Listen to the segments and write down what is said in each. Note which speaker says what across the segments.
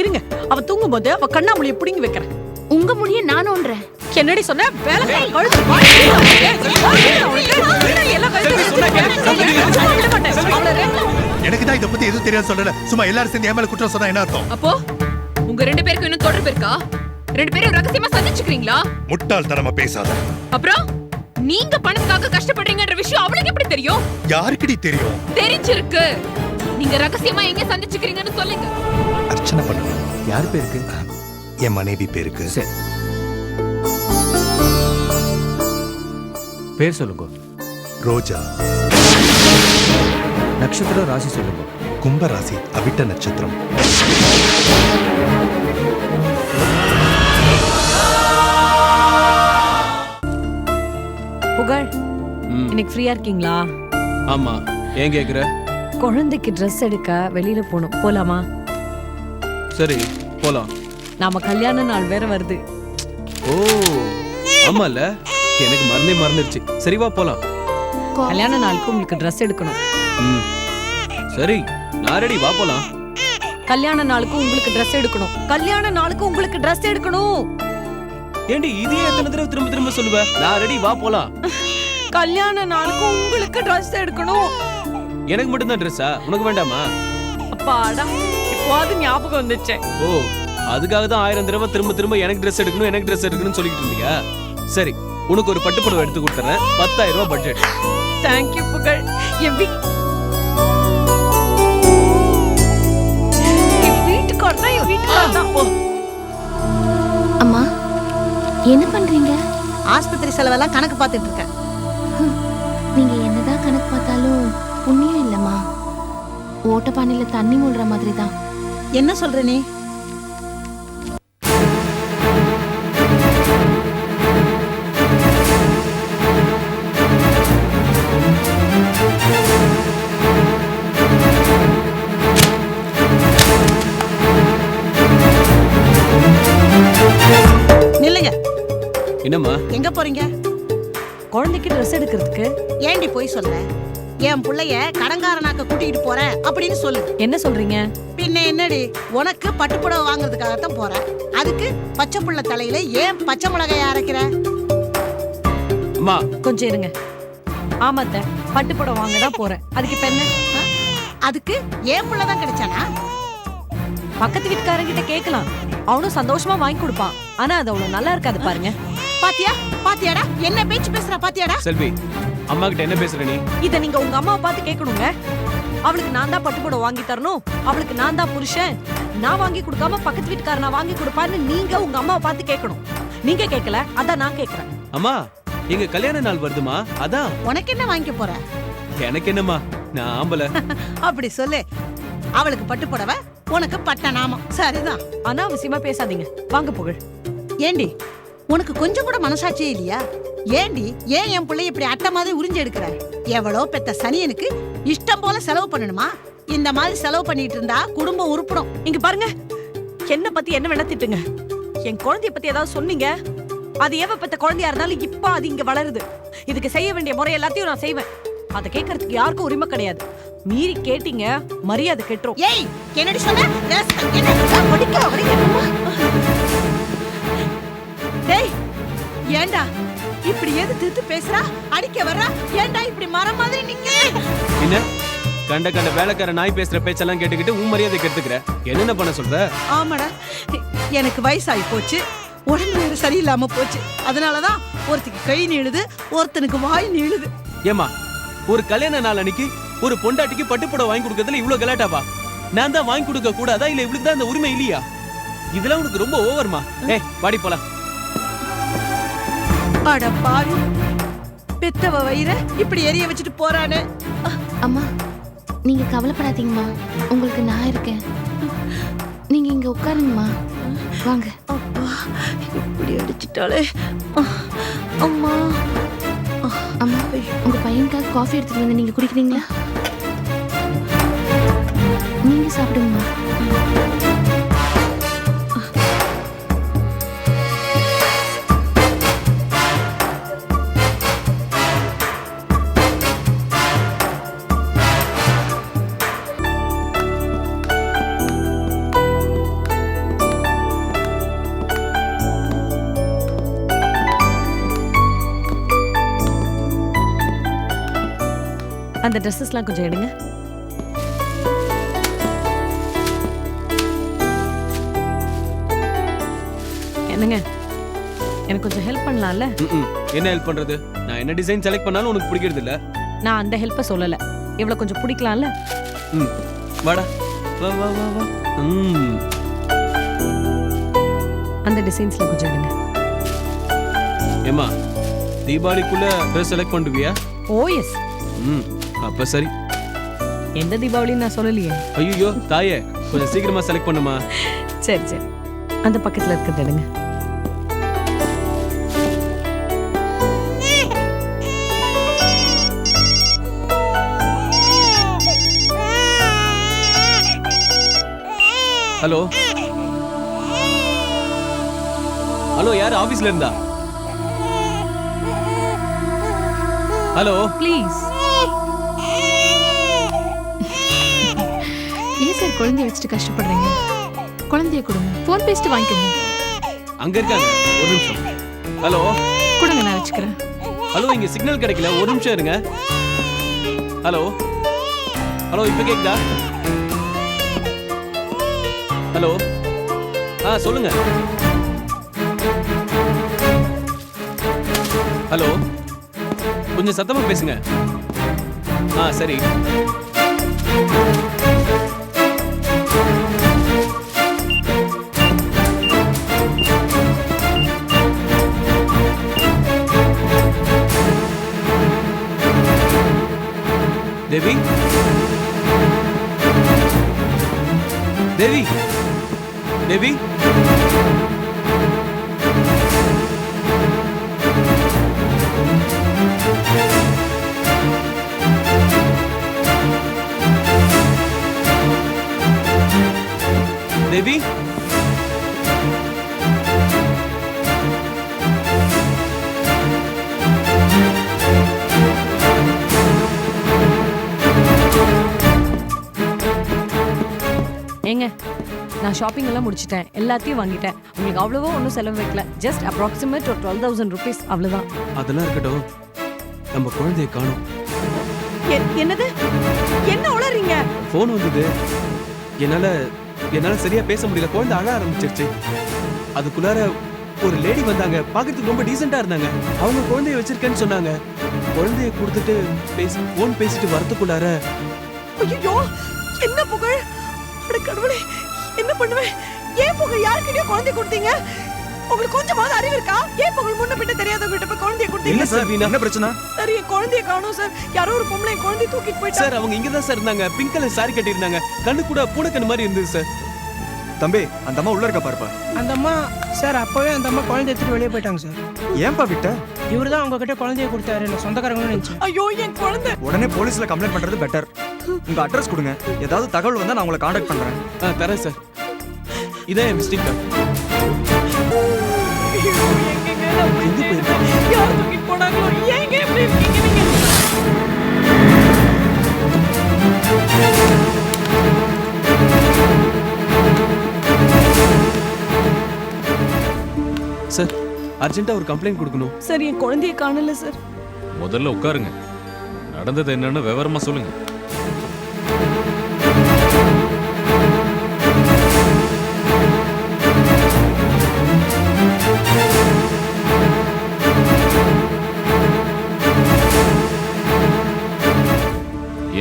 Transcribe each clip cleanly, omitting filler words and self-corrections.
Speaker 1: இருங்க, அவ தூங்கும் போது அவ கண்ணாமூலியை புடுங்கி வைக்கிறேன்.
Speaker 2: உங்க முடிய நான் ஒன்றேன்.
Speaker 1: என்னடி சொன்ன? வேலை கழுத்து
Speaker 3: எனக்கு தான் இத பத்தி எதுவும் தெரியாது சொல்லல. சும்மா எல்லாரும் சேர்ந்து ஏமல குற்றம் சொன்னா என்ன அர்த்தம்?
Speaker 4: அப்போ உங்க ரெண்டு பேருக்கு இன்னும் தொடர்பு இருக்கா? ரெண்டு பேரும் ரகசியமா சந்திச்சுக்கிறீங்களா?
Speaker 3: முட்டாள்தனமா பேசாத.
Speaker 4: அப்புறம் நீங்க பணத்துக்காக கஷ்டப்படுறீங்கன்ற விஷயம் அவளுக்கு எப்படி தெரியும்?
Speaker 3: யாருக்குடி தெரியும்?
Speaker 4: தெரிஞ்சிருக்கு. நீங்க ரகசியமா எங்க சந்திச்சுக்கிறீங்கன்னு சொல்லுங்க.
Speaker 3: அர்ச்சனை பண்ணுங்க.
Speaker 5: யார் பேருக்கு?
Speaker 3: என் மனைவி பேருக்கு.
Speaker 5: சரி, பேர் சொல்லுங்க.
Speaker 3: ரோஜா.
Speaker 5: நட்சத்திரம், ராசி சொல்லுங்க.
Speaker 3: கும்பராசி, அவிட்ட நட்சத்திரம்.
Speaker 1: புகழ், இன்னைக்கு ஃப்ரீயா இருக்கீங்களா?
Speaker 6: ஆமா, ஏன் கேக்குற?
Speaker 1: குழந்தைக்கு ட்ரெஸ் எடுக்க வெளியில போகணும், போலாமா?
Speaker 6: சரி, போலாம்.
Speaker 1: நாம கல்யாண நாள் வேற வருது.
Speaker 6: ஓ ஆமால, எனக்கு மறந்துருச்சு. சரி வா போலாம்.
Speaker 1: கல்யாண நாளுக்கு உங்களுக்கு ட்ரெஸ் எடுக்கணும்.
Speaker 6: சரி, நான் ரெடி, வா போலாம்.
Speaker 1: கல்யாண நாளுக்கு உங்களுக்கு ட்ரெஸ் எடுக்கணும். கல்யாண நாளுக்கு உங்களுக்கு ட்ரெஸ் எடுக்கணும்.
Speaker 6: ஏண்டி இதே எத்தனை தடவை திரும்ப திரும்ப சொல்லுவ? நான் ரெடி, வா போலாம்.
Speaker 1: கல்யாண நாளுக்கு உங்களுக்கு ட்ரெஸ் எடுக்கணும்.
Speaker 6: எனக்கு மட்டும் தான் ட்ரெஸ்ஸா? உனக்கு வேண்டாமா?
Speaker 1: அப்பாடா, இப்போது ஞாபகம் வந்துச்சு.
Speaker 6: ஓ, அதுக்காக தான் 1000 தடவை திரும்ப திரும்ப எனக்கு ட்ரெஸ் எடுக்கணும்னு சொல்லிட்டு இருந்தீங்க. சரி, உனக்கு ஒரு பட்டு புடவை எடுத்து கொடுத்துறேன். 10,000 ரூபாய் பட்ஜெட்.
Speaker 1: தேங்க்யூ புகழ். என் வீட்டுக்காரர் தான்.
Speaker 2: அம்மா, என்ன பண்றீங்க?
Speaker 1: ஆஸ்பத்திரி செலவெல்லாம் கணக்கு பார்த்துட்டு இருக்கேன்.
Speaker 2: நீங்க என்னதான் கணக்கு பார்த்தாலும் புண்ணியம் இல்லம்மா. ஓட்டப்பானையில தண்ணி மூழ்ற மாதிரி தான்.
Speaker 1: என்ன சொல்ற நீ? நில்லுங்க.
Speaker 6: என்னம்மா?
Speaker 1: எங்க போறீங்க? குழந்தைக்கு ட்ரெஸ் எடுக்கிறதுக்கு. ஏண்டி போய் சொல்ற? என் புள்ளைய கடங்காரனாக்க கூட்டிட்டு போறேன் அப்படின்னு சொல்லு. என்ன சொல்றீங்க? பின்ன என்னடி, உனக்கு பட்டுப்புடவை வாங்குறதுக்காகத்தான் போறேன். அதுக்கு பச்சை புள்ள தலையில ஏன் பச்சை மிளகாய் அரைக்கிற?
Speaker 6: அம்மா
Speaker 1: கொஞ்சம் இருங்க. ஆமாத்த, பட்டுப்புடவை வாங்க தான் போறேன். அதுக்கு இப்ப என்ன? அதுக்கு ஏன் புள்ளதான் கிடைச்சானா? பக்கத்து வீட்டுக்காரங்கிட்ட கேட்கலாம், அவனும் சந்தோஷமா வாங்கி கொடுப்பான். ஆனா அது அவ்வளவு நல்லா இருக்காது பாருங்க. பாத்தியாடா என்ன பேச்சு பேசுற? பாத்தியாடா
Speaker 6: செல்வி, அம்மா கிட்ட என்ன பேசுற நீ?
Speaker 1: இத நீங்க உங்க அம்மாவை பார்த்து கேட்கணுங்க. அவளுக்கு நான் தான் பட்டுப்புடவை வாங்கி தரணும், அவளுக்கு நான் தான் புருஷன், நான் வாங்கி கொடுக்காம பக்கத்து வீட்டுக்காரர் நான் வாங்கி கொடுப்பான்னு நீங்க உங்க அம்மாவை பார்த்து கேட்கணும். நீங்க கேட்கல, அதான் நான் கேட்கறேன்.
Speaker 6: அம்மா, எங்க கல்யாண நாள் வருதுமா, அதான்.
Speaker 1: உனக்கு என்ன வாங்கி போற?
Speaker 6: எனக்கு என்னம்மா, நான் ஆம்பளை.
Speaker 1: அப்படி சொல்லு. அவளுக்கு பட்டுப்புடவை, உனக்கு பட்ட நாமம். சரிதான், அனாவசியமா பேசாதீங்க. வாங்க புகழ். ஏண்டி, உனக்கு கொஞ்சம் கூட மனசாட்சியே இல்லையா? ஏண்டி, ஏன் என் பிள்ளை இப்படி அட்டை மாதிரி உறிஞ்சு எடுக்கிற? எவ்வளோ பெத்த சனியனுக்கு இஷ்டம் போல செலவு பண்ணணுமா? இந்த மாதிரி செலவு பண்ணிட்டு இருந்தா குடும்பம் உருப்படும். இங்க பாருங்க, என்ன பத்தி என்ன வேணா திட்டுங்க. என் குழந்தைய பத்தி ஏதாவது சொன்னீங்க, அது எவ பெத்த குழந்தையா இருந்தாலும் இப்ப அது இங்க வளருது. இதுக்கு செய்ய வேண்டிய முறை எல்லாத்தையும் நான் செய்வேன். அதை கேட்கறதுக்கு யாருக்கும் உரிமை கிடையாது. மீறி கேட்டீங்க, மரியாதை கெட்டுரும். ஏய், என்னடி சொன்ன? டேய், ஏண்டா இப்படி எது திருத்து பேசுறா? அடிக்க வர்றா? ஏண்டா இப்படி மரம் மாதிரி நிக்க?
Speaker 6: என்ன கண்ட வேலைக்கார நாய் பேசுற பேச்செல்லாம் கேட்டுக்கிட்டு உன் மரியாதை கெடுத்துக்கிற? என்னென்ன பண்ண சொல்ற?
Speaker 1: ஆமாடா, எனக்கு வயசாகி போச்சு, உடம்பு வேற சரியில்லாம போச்சு. அதனாலதான் ஒருத்தருக்கு கை நீளுது, ஒருத்தனுக்கு வாய் நீளுது.
Speaker 6: ஏமா, ஒரு கல்யாண நாள் அன்னைக்கு ஒரு பொண்டாட்டிக்கு பட்டுப்புடவை வாங்கி கொடுக்கறதுல இவ்வளவு கலாட்டாவா? நான் தான் வாங்கி கொடுக்க கூடாதா, இல்ல இவளுக்கு தான் அந்த உரிமை இல்லையா? இதெல்லாம் உனக்கு ரொம்ப ஓவர்மா. ஏய், வாடி போலாம்.
Speaker 1: அட பாவி, பெத்தவ வயிற இப்படி எரிய வச்சுட்டு போறானே.
Speaker 2: அம்மா, நீங்க கவலைப்படாதீங்கம்மா, உங்களுக்கு நான் இருக்கேன். நீங்க இங்க உட்காருங்கம்மா. வாங்க.
Speaker 1: அப்பா, இப்படி அடிச்சிட்டாலே. அம்மா,
Speaker 2: அம்மா, உங்க பையனுக்காக காஃபி எடுத்துட்டு வந்து நீங்க குடிக்கிறீங்களா? நீங்க சாப்பிடுங்கம்மா.
Speaker 1: அந்த ட்ரெஸ்ஸஸ்லாம் கொஞ்சம் எடுங்க. என்னங்க, எனக்கு கொஞ்சம் ஹெல்ப் பண்ணலாம்ல?
Speaker 6: என்ன ஹெல்ப் பண்றது? நான் என்ன டிசைன் செலக்ட் பண்ணாலும் உனக்கு பிடிக்கிறது இல்ல.
Speaker 1: நான் அந்த ஹெல்ப்பை சொல்லல. இவ்வளவு கொஞ்சம் பிடிக்கலாம்ல?
Speaker 6: வாடா, வா வா வா வா.
Speaker 1: அந்த டிசைன்ஸ்ல கொஞ்சம் எடுங்க.
Speaker 6: ஏமா, தீபாவளிக்குள்ள ட்ரெஸ் செலக்ட் பண்ணுவியா?
Speaker 1: ஓ எஸ்.
Speaker 6: அப்ப சரி.
Speaker 1: எந்த தீபாவளின்னு நான் சொல்லலையே.
Speaker 6: ஐயோ தாயே, கொஞ்சம் சீக்கிரமா செலக்ட் பண்ணுமா.
Speaker 1: சரி சரி, அந்த பக்கத்துல இருக்கிறது எடுங்க.
Speaker 6: ஹலோ ஹலோ, யார் ஆபீஸ்ல இருந்தா? Hello
Speaker 4: please.
Speaker 2: ஏன் சார் குழந்தைய வச்சுட்டு கஷ்டப்படுறீங்க? குழந்தைய கொடுங்க, ஃபோன் பேசிட்டு வாங்கிக்கோங்க.
Speaker 6: அங்க இருக்காங்க, ஒரு நிமிஷம். ஹலோ
Speaker 2: கொடுங்க, நான் வச்சுக்கிறேன்.
Speaker 6: ஹலோ, இங்க சிக்னல் கிடைக்கல, ஒரு நிமிஷம் இருங்க. ஹலோ ஹலோ, இப்ப கேக்குதா? ஹலோ, சொல்லுங்க. ஹலோ, கொஞ்சம் சத்தமா பேசுங்க. சரி. தேவி, தேவி, தேவி, தேவி,
Speaker 1: ஏங்க, நான் ஷாப்பிங் எல்லாம் முடிச்சிட்டேன், எல்லாத்தையும் வாங்கிட்டேன். உங்களுக்கு அவ்வளவோ ஒன்றும் செலவு வைக்கல. ஜஸ்ட் அப்ராக்சிமேட் ஒரு 12,000 rupees, அவ்வளவுதான்.
Speaker 6: அதெல்லாம் இருக்கட்டும், நம்ம குழந்தைய காணோம்.
Speaker 1: என்னது? என்ன உளறீங்க?
Speaker 6: போன் வந்தது, என்னால சரியா பேச முடியல. குழந்தை அழ ஆரம்பிச்சிருச்சு. அதுக்குள்ளார ஒரு லேடி வந்தாங்க, பாக்கிறதுக்கு ரொம்ப டீசெண்டா இருந்தாங்க. அவங்க குழந்தைய வச்சிருக்கேன்னு சொன்னாங்க. குழந்தைய கொடுத்துட்டு போன் பேசிட்டு வரதுக்குள்ளார
Speaker 1: ஐயோ, என்ன புகழ்! அட கடவுளே, என்ன பண்ணுவேன்? ஏன் புகழ் யார்கிட்டயோ குழந்தை கொடுத்தீங்க? உங்களுக்கு கொஞ்சமாவது அறிவு இருக்கா? ஏன் புகழ் முன்ன பின்ன தெரியாதவங்க போய் குழந்தைய கொடுத்தீங்க?
Speaker 6: இல்ல சார், என்ன பிரச்சனை?
Speaker 1: சார், என் குழந்தைய காணோம் சார். யாரோ ஒரு பொம்பளை என் குழந்தைய தூக்கிட்டு போயிட்டா.
Speaker 6: சார், அவங்க இங்க தான் சார் இருந்தாங்க. பிங்க் கலர் சாரி கட்டி இருந்தாங்க. கண்ணு கூட பூனைக்கண்ணு மாதிரி இருந்தது சார்.
Speaker 7: தம்பி, அந்த அம்மா உள்ள இருக்க பாருப்பா.
Speaker 8: அந்த அம்மா சார், அப்பவே அந்த அம்மா குழந்தைய எடுத்துட்டு வெளியே போயிட்டாங்க சார்.
Speaker 7: ஏன்பா விட்ட?
Speaker 8: இவரு தான் உங்ககிட்ட குழந்தைய கொடுத்தாரு, நான் சொந்தக்காரங்கன்னு நினைச்சேன்.
Speaker 1: ஐயோ, என் குழந்தை!
Speaker 7: உடனே போலீஸ்ல கம்ப்ளைண்ட் பண்றது பெட்டர். உங்க அட்ரஸ் கொடுங்க, ஏதாவது தகவல் வந்தா நான் உங்களை கான்டாக்ட் பண்றேன்.
Speaker 6: தரேன் சார். இதான் என் மிஸ்டேக் கார்டு.
Speaker 1: ஐயோ, எங்கங்க நான் போயிட்டேன்? யார் தூக்கிட்டு போனாங்களோ? ஏங்க இப்படி இருக்கீங்க நீங்க?
Speaker 6: சார், அர்ஜென்ட்டா ஒரு கம்ப்ளைண்ட் கொடுக்கணும்.
Speaker 1: சார், என் குழந்தைய காணல சார்.
Speaker 9: முதல்ல உட்காருங்க, நடந்தது என்னன்னு விவரமா சொல்லுங்க.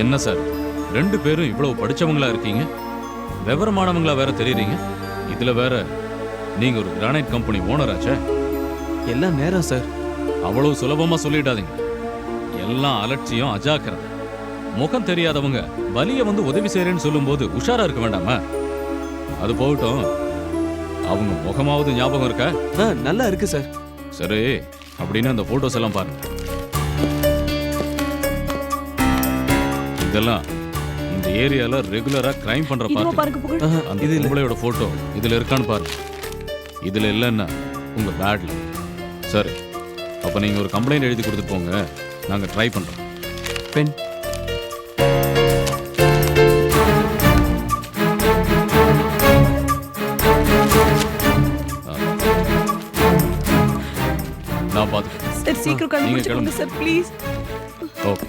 Speaker 9: என்ன சார், ரெண்டு பேரும் இவ்வளவு படிச்சவங்களா இருக்கீங்க, விவரமானவங்களா வேற தெரியுறீங்க. இதுல வேற நீங்க ஒரு கிரானைட் கம்பெனி ஓனராச்சே.
Speaker 6: எல்லாம் நேரம் சார்.
Speaker 9: அவ்வளவு சுலபமா சொல்லிடாதீங்க. எல்லாம் அலட்சியம், அஜாக்கிரதை. முகம் தெரியாதவங்க வலிய வந்து உதவி செய்யறேன்னு சொல்லும் போது உஷாரா இருக்க வேண்டாமா? அது போகட்டும், அவங்க முகமாவது ஞாபகம் இருக்கா?
Speaker 6: நல்லா இருக்கு சார்.
Speaker 9: சரி, அப்படின்னு அந்த போட்டோஸ் எல்லாம் பாருங்க. இதெல்லாம் இந்த ஏரியால ரெகுலரா கிரைம் பண்ற
Speaker 1: இதுவா
Speaker 9: பார்ட்டி.
Speaker 1: பாருங்க புகழ்.
Speaker 9: அந்த பொம்பளையோட போட்டோ இதுல இருக்கான்னு பாருங்க. இதுல இல்லைன்னா உங்க பேட்ல. சரி, அப்ப நீங்க ஒரு கம்ப்ளைண்ட் எழுதி கொடுத்துட்டு போங்க, நாங்க ட்ரை பண்றோம்.
Speaker 6: பென்.
Speaker 9: நான் பாத்துக்கிறேன்.
Speaker 1: சார், சீக்கிரம்
Speaker 9: நீங்க
Speaker 1: கண்டுபிடிச்சு கொடுங்க sir, please.
Speaker 9: Okay.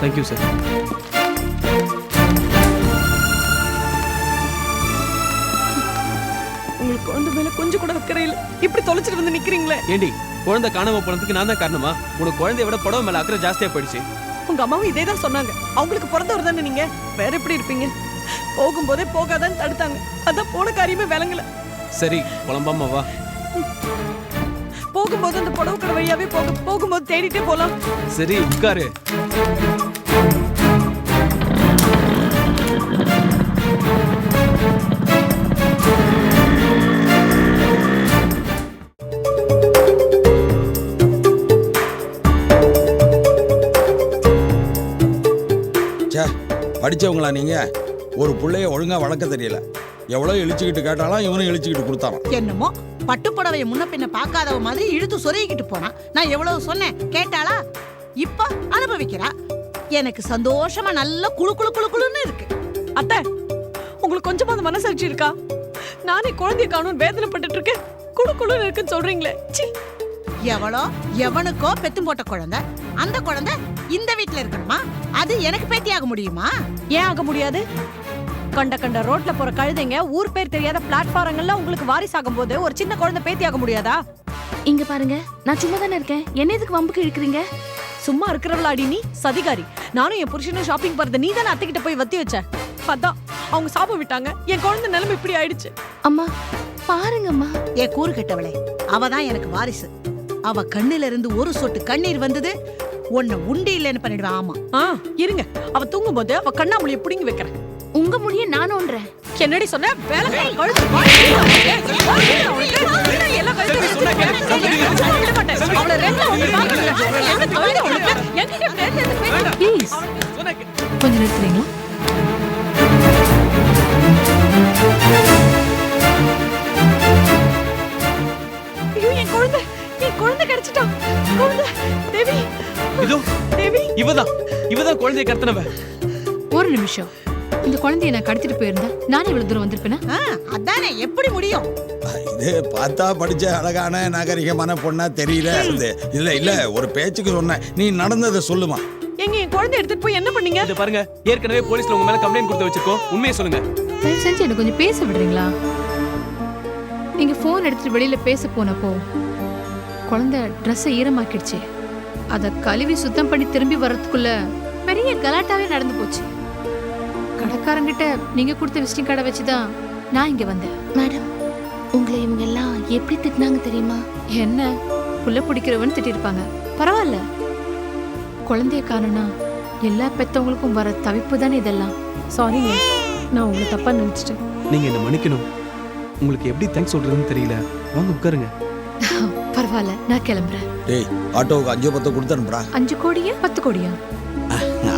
Speaker 6: Thank you sir.
Speaker 10: உங்களுக்கு குழந்தை மேல கொஞ்சம் கூட அக்கறை இல்ல. இப்படி தொலைச்சிட்டு வந்து நிக்கிறீங்களே.
Speaker 6: ஏண்டி குழந்தை காணாம போனதுக்கு நான் தான் காரணமா? உனக்கு குழந்தைய விட புடவை மேல அக்கறை ஜாஸ்தியா போயிடுச்சு.
Speaker 10: உங்க அம்மாவும் இதே தான் சொன்னாங்க. அவங்களுக்கு பிறந்தவர் தானே நீங்க, வேற எப்படி இருப்பீங்க? போகும்போதே போகாதான்னு தடுத்தாங்க. அதான் போன காரியமே விளங்கல.
Speaker 6: சரி புலம்பாம வா.
Speaker 10: போகும்போது அந்த புடவை கடை வழியாவே போகும்போது தேடிட்டே போலாம்.
Speaker 6: சரி உட்காரு.
Speaker 11: படிச்சவங்களா நீங்க? ஒரு புள்ளைய ஒழுங்கா வளர்க்க தெரியல. எவ்வளவு இழிச்சுக்கிட்டு கேட்டாலும் இவனும் இழிச்சுக்கிட்டு கொடுத்தாராம்.
Speaker 1: என்னமோ பட்டு புடவைய முன்ன பின்ன பார்க்காதவ மாதிரி இழுத்து சொருகிக்கிட்டு போனா. நான் எவ்வளவு சொன்னேன் கேட்டாளா? இப்ப அனுபவிக்கிறா. எனக்கு சந்தோஷமா நல்ல குளு குளு குளு குளுன்னு இருக்கு.
Speaker 10: அத்தை, உங்களுக்கு கொஞ்சமாவது மனசாட்சி இருக்கா? நானே குழந்தைய காணும் வேதனைப்பட்டு இருக்கேன். குழு குழுன்னு இருக்குன்னு சொல்றீங்களே. சி.
Speaker 1: எவனுக்கோ பெத்தும் போட்ட குழந்தை, அந்த குழந்தை இந்த வீட்டுல இருக்கணுமா? அது எனக்கு பேத்தி ஆக முடியுமா?
Speaker 10: ஏன் ஆக முடியாது? கண்ட ரோட்ல போற கழுதைங்க, ஊர் பேர் தெரியாத பிளாட்ஃபாரங்கள்ல உங்களுக்கு வாரிசாகும் போது ஒரு சின்ன குழந்தை பேத்தி ஆக முடியாதா?
Speaker 2: இங்க பாருங்க, நான் சும்மா தானே இருக்கேன். என்ன எதுக்கு வம்புக்கு இழுக்கிறீங்க?
Speaker 10: சும்மா இருக்கிறவளாடி நீ? சதிகாரி. நானும் என் புருஷனும் ஷாப்பிங் போறது நீ தானே அத்தைக்கிட்ட போய் வத்தி வச்ச. அதான் அவங்க சாபம் விட்டாங்க. என் குழந்தை நிலைமை இப்படி ஆயிடுச்சு.
Speaker 2: அம்மா பாருங்கம்மா.
Speaker 1: ஏ கூறு கெட்டவளே, அவதான் எனக்கு வாரிசு. அவ கண்ணுல இருந்து ஒரு சொட்டு கண்ணீர் வந்தது, உன்னை உண்டி இல்லைன்னு பண்ணிடுவேன். ஆமா
Speaker 10: இருங்க, அவ தூங்கும் போது அவ கண்ணாமொழியை புடுங்கி வைக்கிறேன்.
Speaker 2: உங்க முடிய நான் ஒன்றேன்.
Speaker 10: என்னடி சொன்ன? வேலை
Speaker 4: கொஞ்சம் நிறுத்துறீங்களா?
Speaker 10: என் குழந்தை கிடைச்சிட்டா. குழந்தை தேவி.
Speaker 6: இதோ
Speaker 10: தேவி.
Speaker 6: இவதான் குழந்தைய கடத்தினவ.
Speaker 4: ஒரு நிமிஷம், இந்த குழந்தைய நான் கடத்திட்டு போயிருந்தேன், நானே இவ்வளவு தூரம் வந்திருப்பேனா?
Speaker 1: அதானே, எப்படி முடியும்?
Speaker 11: இது பார்த்தா படிச்ச அழகான நாகரிகமான பொண்ணா தெரியல. இல்ல இல்ல ஒரு பேச்சுக்கு சொன்ன. நீ நடந்ததை சொல்லுமா.
Speaker 10: எங்க என் குழந்தை எடுத்துட்டு போய் என்ன பண்ணீங்க?
Speaker 6: இது பாருங்க, ஏற்கனவே போலீஸ்ல உங்க மேல கம்ப்ளைண்ட் கொடுத்து வச்சிருக்கோம். உண்மையை சொல்லுங்க.
Speaker 4: தயவு செஞ்சு எனக்கு கொஞ்சம் பேச விடுறீங்களா? நீங்க போன் எடுத்துட்டு வெளியில பேச போனப்போ குழந்தை ட்ரெஸ்ஸை ஈரமாக்கிடுச்சு. அதை கழுவி சுத்தம் பண்ணி திரும்பி வர்றதுக்குள்ள பெரிய கலாட்டாவே நடந்து போச்சு. கடைக்காரங்கிட்ட நீங்க கொடுத்த விசிட்டிங் கார்டை வச்சுதான் நான் இங்க வந்தேன்.
Speaker 2: மேடம், உங்களை இவங்க எல்லாம் எப்படி திட்டினாங்க தெரியுமா?
Speaker 4: என்ன புள்ள பிடிக்கிறவன்னு திட்டிருப்பாங்க. பரவாயில்ல, குழந்தைய காரணா எல்லா பெத்தவங்களுக்கும் வர தவிப்பு தானே இதெல்லாம்.
Speaker 10: சாரிங்க, நான் உங்களை தப்பா நினைச்சிட்டேன்.
Speaker 6: நீங்க என்ன மன்னிக்கணும். உங்களுக்கு எப்படி தேங்க்ஸ் சொல்றதுன்னு தெரியல. வாங்க உட்காருங்க.
Speaker 4: பரவாயில்ல, நான் கிளம்புறேன்.
Speaker 11: டேய், ஆட்டோவுக்கு 5 கொடுத்து அனுப்புறா.
Speaker 4: 5 கோடியா 10 கோடியா?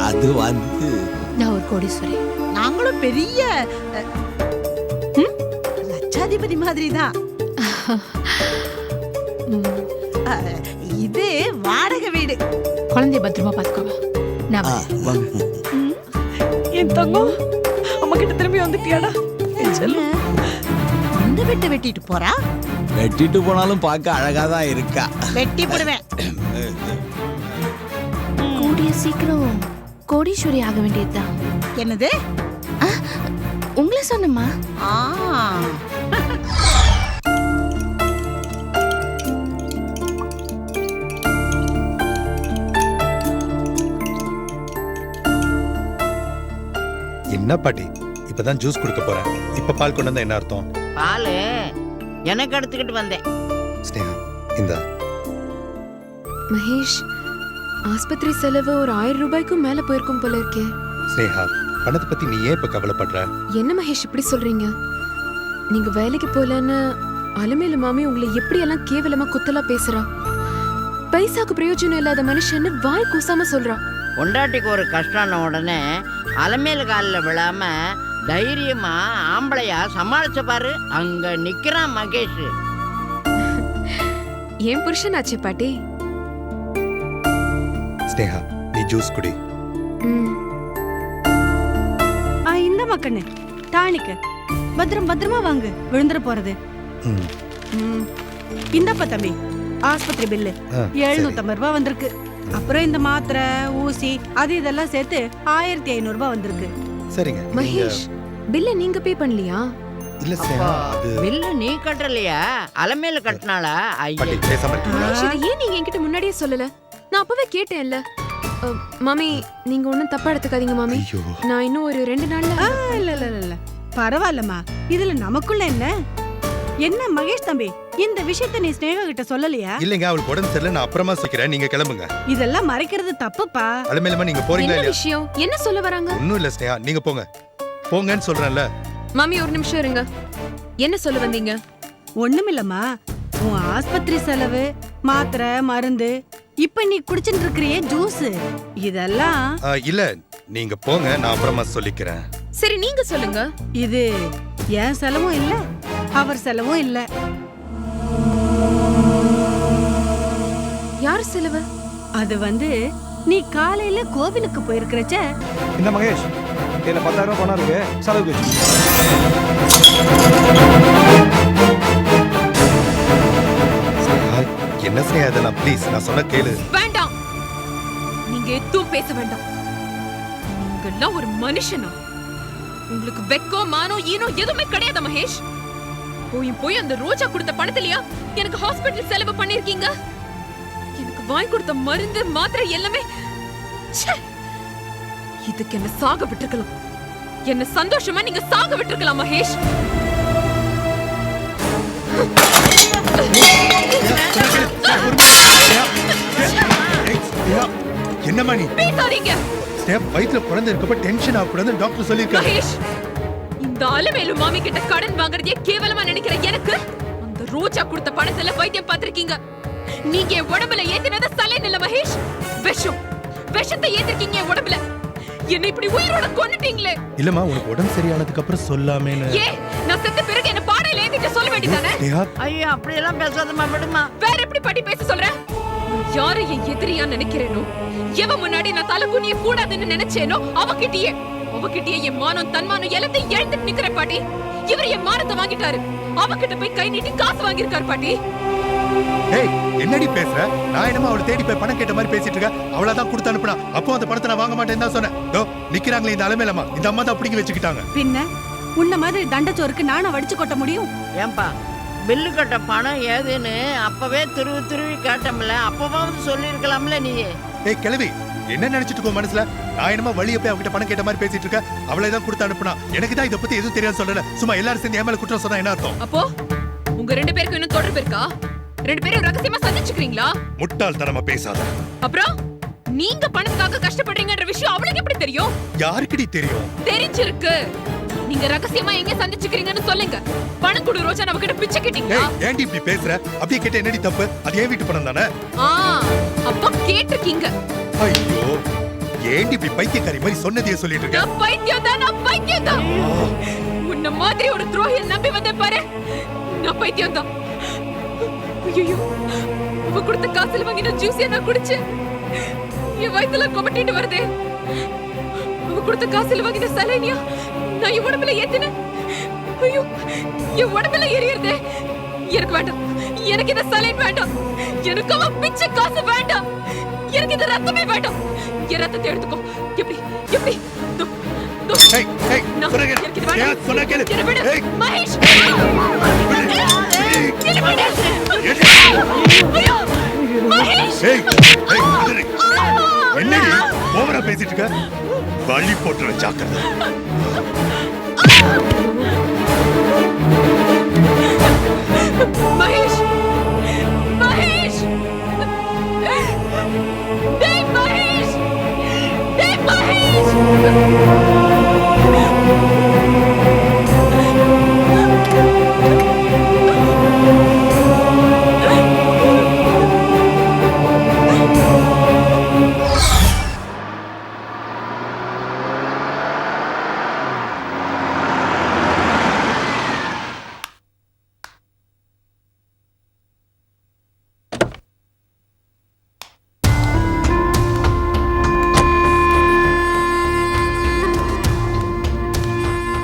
Speaker 11: அது வந்து
Speaker 4: நான் ஒரு கோடீஸ்வரி.
Speaker 1: நாங்களும் பெரிய லட்சாதிபதி மாதிரி தான். இது வாடகை வீடு.
Speaker 4: குழந்தைய பத்திரமா பாத்துக்கோங்க. நான்
Speaker 6: வாங்க.
Speaker 10: என் தங்கம், அம்மா கிட்ட திரும்பி வந்துட்டியாடா?
Speaker 1: இந்த வீட்டை வெட்டிட்டு போறா.
Speaker 11: வெட்டிட்டு போனாலும் பார்க்க அழகாதான் இருக்கா.
Speaker 1: வெட்டி போடுவேன்.
Speaker 2: கூடிய சீக்கிரம் கோடீஸ்வரி ஆக வேண்டியதுதான்.
Speaker 1: என்னது?
Speaker 2: உங்களை சொன்னமா?
Speaker 3: என்ன பாட்டி, இப்பதான் ஜூஸ் குடிக்க போறேன். இப்ப பால் கொண்டு வந்தா என்ன அர்த்தம்?
Speaker 12: பால் எனக்கு எடுத்துக்கிட்டு வந்தேன்.
Speaker 3: ஸ்னேகா, இந்த
Speaker 4: மகேஷ், ஆஸ்பத்திரி செலவு ஒரு 1000 ரூபாய்க்கும் மேல போயிருக்கும் போல இருக்கே.
Speaker 3: ஸ்னேகா, பணத்தை பத்தி நீ ஏன் இப்ப கவலைப்படுற?
Speaker 4: என்ன மகேஷ் இப்படி சொல்றீங்க? நீங்க வேலைக்கு போலன்னு அலமேலு மாமி உங்களை எப்படி எல்லாம் கேவலமா குத்தலா பேசுறா. பைசாக்கு பிரயோஜனம் இல்லாத மனுஷன்னு வாய் கூசாம சொல்றா.
Speaker 12: பொண்டாட்டிக்கு ஒரு கஷ்டம் உடனே அலமேல் காலில் விழாம தைரியமா ஆம்பளையா சமாளிச்ச பாரு. அங்க நிக்கிறான் மகேஷ்.
Speaker 4: ஏன் புருஷனாச்சே பாட்டி.
Speaker 3: ஸ்னேகா, நீ ஜூஸ் குடி.
Speaker 10: இந்த மக்கண்ணு டானிக்கு பத்திரமா வாங்கு, விழுந்துற போறது. இந்தப்பா தம்பி, ஆஸ்பத்திரி பில்லு 750 ரூபாய் வந்திருக்கு.
Speaker 1: அப்புறம் இந்த மாத்திரை ஊசி அது இதெல்லாம் சேர்த்து 1500 ரூபாய் வந்திருக்கு.
Speaker 3: சரிங்க
Speaker 10: மகேஷ் பில்ல நீங்க பே பண்ணலையா?
Speaker 3: இல்ல ஸ்னேகா அது
Speaker 12: பில்லு நீ கட்டலையா? அலமேல கட்டினாளா?
Speaker 3: பாட்டி
Speaker 12: ஐயா
Speaker 3: பேசாம இருக்கீங்களா?
Speaker 10: மகேஷ், இதை ஏன் நீங்க என்கிட்ட முன்னாடியே சொல்லல? நான் அப்பவே கேட்டேன்ல. மாமி நீங்க ஒண்ணும் தப்பா எடுத்துக்காதீங்க மாமி.
Speaker 3: ஐயோ
Speaker 10: நான் இன்னும் ஒரு 2 நாள்ல
Speaker 1: இல்ல இல்ல இல்ல பரவாயில்லம்மா, இதுல நமக்குள்ள என்ன மகேஷ் தம்பி, இந்த விஷயத்த நீ ஸ்னேகா கிட்ட சொல்லலையா?
Speaker 3: இல்லைங்க, அவளுக்கு உடம்பு சரியில்லை, நான் அப்புறமா சொல்லிக்கிறேன், நீங்க கிளம்புங்க.
Speaker 1: இதெல்லாம் மறைக்கிறது தப்புப்பா.
Speaker 3: அலமேலமா நீங்க போறீங்களா
Speaker 10: என்ன
Speaker 3: இல்லையா?
Speaker 10: விஷயம்? என்ன சொல்ல வராங்க?
Speaker 3: ஒண்ணும் இல்ல ஸ்னேகா, நீங்க போங்க போங்கன்னு சொல்றேன்ல.
Speaker 10: மாமி ஒரு நிமிஷம் இருங்க. என்ன சொல்ல வந்தீங்க?
Speaker 1: ஒண்ணுமில்லம்மா, உன் ஆஸ்பத்திரி செலவு, மாத்திரை மருந்து, இப்ப நீ குடிச்சிட்டு இருக்கிறியே ஜூஸ், இதெல்லாம்
Speaker 3: இல்ல நீங்க போங்க, நான் அப்புறமா சொல்லிக்கிறேன்.
Speaker 10: சரி நீங்க சொல்லுங்க.
Speaker 1: இது என் செலவும் இல்ல, அவர் செலவும் இல்ல.
Speaker 10: யார் செலவு?
Speaker 1: அது நீ காலையில கோவிலுக்கு போயிருக்கிறச்ச.
Speaker 7: இந்த மகேஷ் இதுல 10,000 ரூபாய் பணம் இருக்கு, செலவுக்கு வச்சு.
Speaker 3: ஸ்னேகா, என்ன ஸ்னேகா இதெல்லாம், ப்ளீஸ் நான் சொன்ன கேளு.
Speaker 10: வேண்டாம், நீங்க எதுவும் பேச வேண்டாம். நீங்கெல்லாம் ஒரு மனுஷனா? உங்களுக்கு வெக்கம் மானம் ஈனம் எதுவுமே கிடையாது மகேஷ். போய் அந்த ரோஜா கொடுத்த பணத்திலயா எனக்கு ஹாஸ்பிடல் செலவு பண்ணிருக்கீங்க? எனக்கு வாங்கி கொடுத்த மருந்து மாத்திரை எல்லாமே ச்சே! இதுக்கு என்ன சாக விட்டுருக்கலாம். என்ன சந்தோஷமா நீங்க சாக விட்டுருக்கலாம் மகேஷ்.
Speaker 3: என்னம்மா நீ
Speaker 10: பேசாதீங்க
Speaker 3: வயிற்றுல குழந்தை இருக்கப்ப டென்ஷன் ஆகக்கூடாதுன்னு டாக்டர் சொல்லியிருக்காரு.
Speaker 10: மகேஷ், இந்த அலமேலு மாமி கிட்ட கடன் வாங்குறதே கேவலமா நினைக்கிற எனக்கு அந்த ரோஜா கொடுத்த பணத்துல வைத்தியம் பார்த்திருக்கீங்க. நீங்க என் உடம்புல ஏத்தினது சலைன் இல்ல மகேஷ், விஷம். விஷத்தை ஏத்திருக்கீங்க என் உடம்புல. என்ன இப்படி உயிரோட கொன்னுட்டீங்களே.
Speaker 3: இல்லம்மா, உனக்கு உடம்பு சரியானதுக்கு அப்புறம் சொல்லாமேன்னு.
Speaker 10: ஏ, நான் செத்த பிறகு என்ன பாடையில ஏத்திட்டு சொல்ல வேண்டியதானே?
Speaker 12: ஐயோ அப்படியெல்லாம் பேசாதம்மா, விடுமா.
Speaker 10: வேற எப்படி பாட்டி பேச சொல்றேன்? யாரை என் எதிரியா நினைக்கிறேனோ, எவ முன்னாடி நான் தலை குனிய கூடாதுன்னு நினைச்சேனோ அவகிட்டயே என் மானம் தன்மானம் எல்லாத்தையும் எழுந்துட்டு நிக்கிற பாட்டி. இவர் என் மானத்தை வாங்கிட்டாரு. அவகிட்ட போய் கை நீட்டி காசு வாங்கியிருக்காரு பாட்டி.
Speaker 3: ஏய், என்னடி பேசுற? நான் என்னமா அவளை தேடி போய் பணம் கேட்ட மாதிரி பேசிட்டு இருக்க? அவளதான் கொடுத்து அனுப்புனா. அப்போ அந்த பணத்தை நான் வாங்க மாட்டேன்னு தான் சொன்னேன். தோ நிக்கிறாங்களே இந்த அலமேலம்மா, இந்த அம்மா தான் பிடிக்க வச்சுக்கிட்டாங்க.
Speaker 1: பின்ன உன்ன மாதிரி தண்டச்சோருக்கு நானும் வடிச்சு கொட்ட முடியும்?
Speaker 12: ஏன்பா பில்லு கட்ட பணம் ஏதுன்னு அப்பவே துருவி கேட்டோம்ல, அப்பவாவது சொல்லியிருக்கலாம்ல நீ.
Speaker 3: ஏய் கிழவி, என்ன நினைச்சிட்டு இருக்கோ மனசுல? நான் என்னமா வழிய போய் அவகிட்ட பணம் கேட்ட மாதிரி பேசிட்டு இருக்க? அவளை தான் கொடுத்து அனுப்புனா. எனக்கு தான் இதை பத்தி எதுவும் தெரியாது சொல்லல. சும்மா எல்லாரும் சேர்ந்து என் மேல குற்றம் சொன்னா என்ன அர்த்தம்?
Speaker 10: அப்போ உங்க 2 பேருக்கு இன்னும் தொடர்பு இருக்கா? 2 பேரும் ரகசியமா சந்திச்சுக்கிறீங்களா?
Speaker 3: முட்டாள்தனமா பேசாத.
Speaker 10: அப்புறம் நீங்க பணத்துக்காக கஷ்டப்படுறீங்கன்ற விஷயம் அவளுக்கு எப்படி தெரியும்?
Speaker 3: யாருக்குடி தெரியும்?
Speaker 10: தெரிஞ்சிருக்கு. நீங்க ரகசியமா எங்க சந்திச்சுக்கிறீங்கன்னு சொல்லுங்க. பணம் கொடு ரோஜா, நம்ம கிட்ட பிச்சை கேட்டீங்களா?
Speaker 3: ஏய், ஏன்டி இப்படி பேசுற? அப்படியே கேட்ட என்னடி தப்பு? அது ஏன் வீட்டு பணம் தானே?
Speaker 10: அப்ப கேட்டிருக்கீங்க.
Speaker 3: ஐயோ, ஏன்டி இப்படி பைத்தியக்காரி மாதிரி சொன்னதையே சொல்லிட்டு இருக்க?
Speaker 10: நான் பைத்தியம் தான். உன்ன மாதிரி ஒரு துரோகியை நம்பி வந்தேன் பாரு, நான் பைத்தியம் தான். ஐயோ, அவ கொடுத்த காசுல வாங்கின ஜூஸியா நான் குடிச்சேன். என் வயித்துல கொமட்டிட்டு வருதே. அவ கொடுத்த காசுல வாங்கின சலைனியா நான் என் உடம்புல ஏத்தினேன். ஐயோ, என் உடம்புல எரியுறதே. எனக்கு வேண்டாம், எனக்கு இந்த சலைன் வேண்டாம். எனக்கு அவ பிச்சை காசு வேண்டாம். எனக்கு இந்த ரத்தமே வேண்டாம். என் ரத்தத்தை எடுத்துக்கோ. எப்படி எப்படி
Speaker 3: ஏய், ஏய், சொன்னா கேளு. ஏய், சொன்னா கேளு. ஏய்,
Speaker 10: மகேஷ், மகேஷ்,
Speaker 3: ஏய், ஏய், விடுடி. என்னடி ஓவரா பேசிட்டு இருக்க? வலி போட்டுற ஜாக்கிரதை.
Speaker 10: மகேஷ், மகேஷ், டேய் மகேஷ், டேய் மகேஷ்.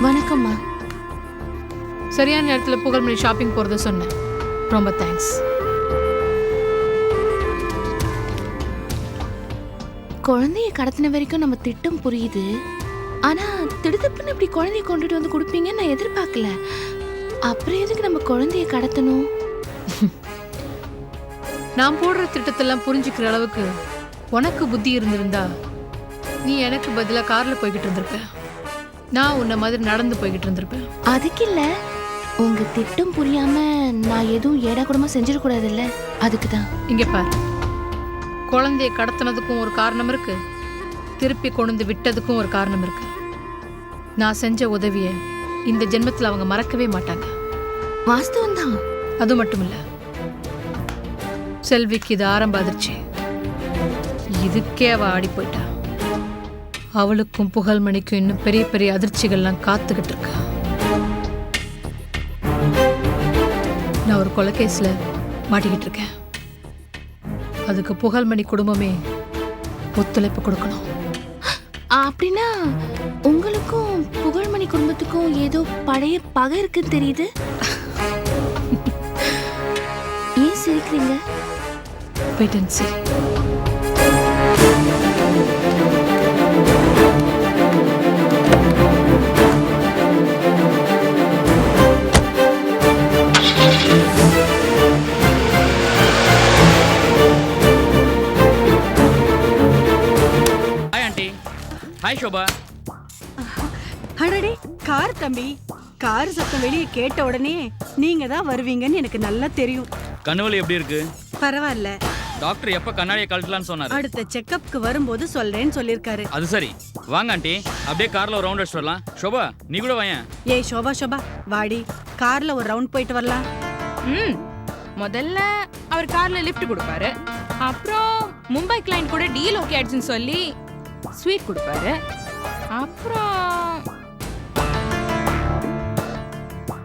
Speaker 2: வணக்கம்மா.
Speaker 4: சரியான நேரத்துல புகழ்மணி ஷாப்பிங் போறத சொன்னேன். ரொம்ப தேங்க்ஸ்.
Speaker 2: குழந்தைய கடத்தின வரைக்கும் நம்ம திட்டம் புரியுது. ஆனா திடுத்துப்புன்னு இப்படி குழந்தைய கொண்டுட்டு வந்து கொடுப்பீங்கன்னு நான் எதிர்பார்க்கல. அப்புறம் எதுக்கு நம்ம குழந்தைய கடத்தணும்?
Speaker 4: நான் போடுற திட்டத்தெல்லாம் புரிஞ்சுக்கிற அளவுக்கு உனக்கு புத்தி இருந்திருந்தா நீ எனக்கு பதிலா கார்ல போய்கிட்டு இருந்திருப்ப. நான் உன்ன மாதிரி நடந்து போய்கிட்டு இருந்திருப்பேன்.
Speaker 2: அதுக்கு இல்ல, உங்க திட்டம் புரியாம நான் எதுவும் ஏடா கூடமா செஞ்சிடக்கூடாது இல்ல, அதுக்குதான்.
Speaker 4: இங்க பாரு, குழந்தைய கடத்தினதுக்கும் ஒரு காரணம் இருக்கு, திருப்பி கொண்டு விட்டதுக்கும் ஒரு காரணம் இருக்கு. நான் செஞ்ச உதவிய இந்த ஜென்மத்துல அவங்க மறக்கவே மாட்டாங்க.
Speaker 2: வாஸ்தவம் தான்.
Speaker 4: அது மட்டும் இல்ல, செல்விக்கு இது ஆரம்ப அதிர்ச்சி. இதுக்கே அவ ஆடி போயிட்டா. அவளுக்கும் புகழ்மணிக்கும் இன்னும் பெரிய பெரிய அதிர்ச்சிகள்லாம் காத்துக்கிட்டு இருக்கா. நான் ஒரு கொலைகேஸ்ல மாட்டிக்கிட்டு இருக்கேன். அதுக்கு புகழ்மணி குடும்பமே ஒத்துழைப்பு கொடுக்கணும்.
Speaker 2: அப்படின்னா உங்களுக்கும் புகழ்மணி குடும்பத்துக்கும் ஏதோ பழைய பகை இருக்குன்னு தெரியுது. ஏன் சிரிக்கிறீங்க?
Speaker 4: Wait and see.
Speaker 6: Hi Shobha.
Speaker 1: அடடே, கார் தம்பி. கார் சத்தம் வெளியே கேட்ட உடனே நீங்க தான் வருவீங்கன்னு எனக்கு நல்லா தெரியும்.
Speaker 6: கண்ணுவலி எப்படி இருக்கு?
Speaker 1: பரவாயில்ல.
Speaker 6: டாக்டர் எப்ப கண்ணாடியை கழட்டலாம்னு சொன்னாரு?
Speaker 1: அடுத்த செக்கப்க்கு வரும்போது சொல்றேன்னு சொல்லிருக்காரு.
Speaker 6: அது சரி, வாங்க ஆண்டி, அப்படியே கார்ல ஒரு ரவுண்ட் அடிச்சு வரலாம். ஷோபா, நீ கூட வாயேன்.
Speaker 1: ஏய் சோபா வாடி, கார்ல ஒரு ரவுண்ட் போயிட்டு வரலாம்.
Speaker 10: முதல்ல அவர் கார்ல லிஃப்ட் கொடுப்பாரு, அப்புறம் மும்பை கிளைண்ட் கூட டீல் ஓகே ஆயிடுச்சுன்னு சொல்லி ஸ்வீட் கொடுப்பாரு, அப்புறம்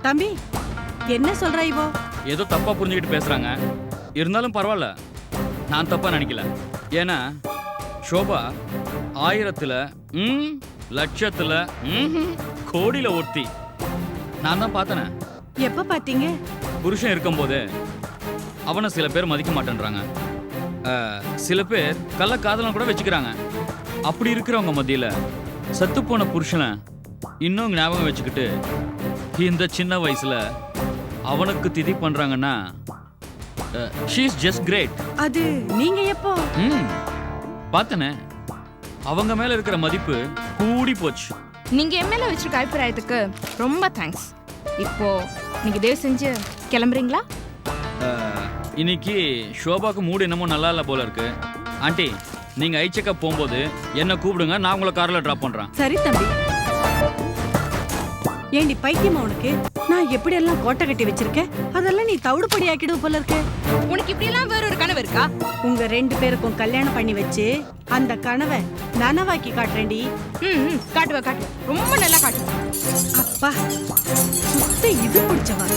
Speaker 1: தம்பி என்ன சொல்ற இவோ?
Speaker 6: ஏதோ தப்பா புரிஞ்சுக்கிட்டு பேசுறாங்க. இருந்தாலும் பரவாயில்ல, நான் தப்பா நினைக்கல. ஏன்னா ஷோபா 1000த்துல லட்சத்துல கோடியில ஒருத்தி. நான் தான் பார்த்தனே.
Speaker 1: எப்ப பாத்தீங்க? புருஷன்
Speaker 6: இருக்கும்போது அவனை சில பேர் மதிக்க மாட்டேன்றாங்க, சில பேர் கள்ள காதலம் கூட வச்சுக்கிறாங்க. அப்படி இருக்கிறவங்க மத்தியில சத்துப்போன புருஷனை இன்னும் ஞாபகம் வச்சுக்கிட்டு இந்த சின்ன வயசுல அவனுக்கு திதி பண்றாங்கன்னா she is just great.
Speaker 1: அது நீங்க எப்போ?
Speaker 6: பார்த்தனே, அவங்க மேல இருக்கிற மதிப்பு கூடி போச்சு.
Speaker 10: நீங்க என் மேல வச்சிருக்க அபிப்பிராயத்துக்கு ரொம்ப தேங்க்ஸ். இப்போ நீங்க தயவு செஞ்சு கிளம்புறீங்களா?
Speaker 6: இன்னைக்கு ஷோபாக்கு மூடு என்னமோ நல்லா இல்லை போல இருக்கு. ஆண்டி, நீங்க ஐ செக்அப் போகும்போது என்ன கூப்பிடுங்க, நான் உங்களை கார்ல டிராப் பண்றேன்.
Speaker 1: சரி தம்பி. ஏண்டி பைத்தியமா உனக்கு? நான் எப்படி எல்லாம் கோட்டை கட்டி வச்சிருக்கேன், அதெல்லாம் நீ தவிடுபடி ஆக்கிடுவ போல இருக்கு.
Speaker 10: உனக்கு இப்படி எல்லாம் வேற ஒரு கனவு இருக்கா?
Speaker 1: உங்க 2 பேருக்கும் கல்யாணம் பண்ணி வச்சு அந்த கனவை நனவாக்கி காட்டுறேன்டி.
Speaker 10: காட்டுவேன், ரொம்ப நல்லா காட்டுவேன்.
Speaker 1: அப்பா சுத்த இது பிடிச்சவா.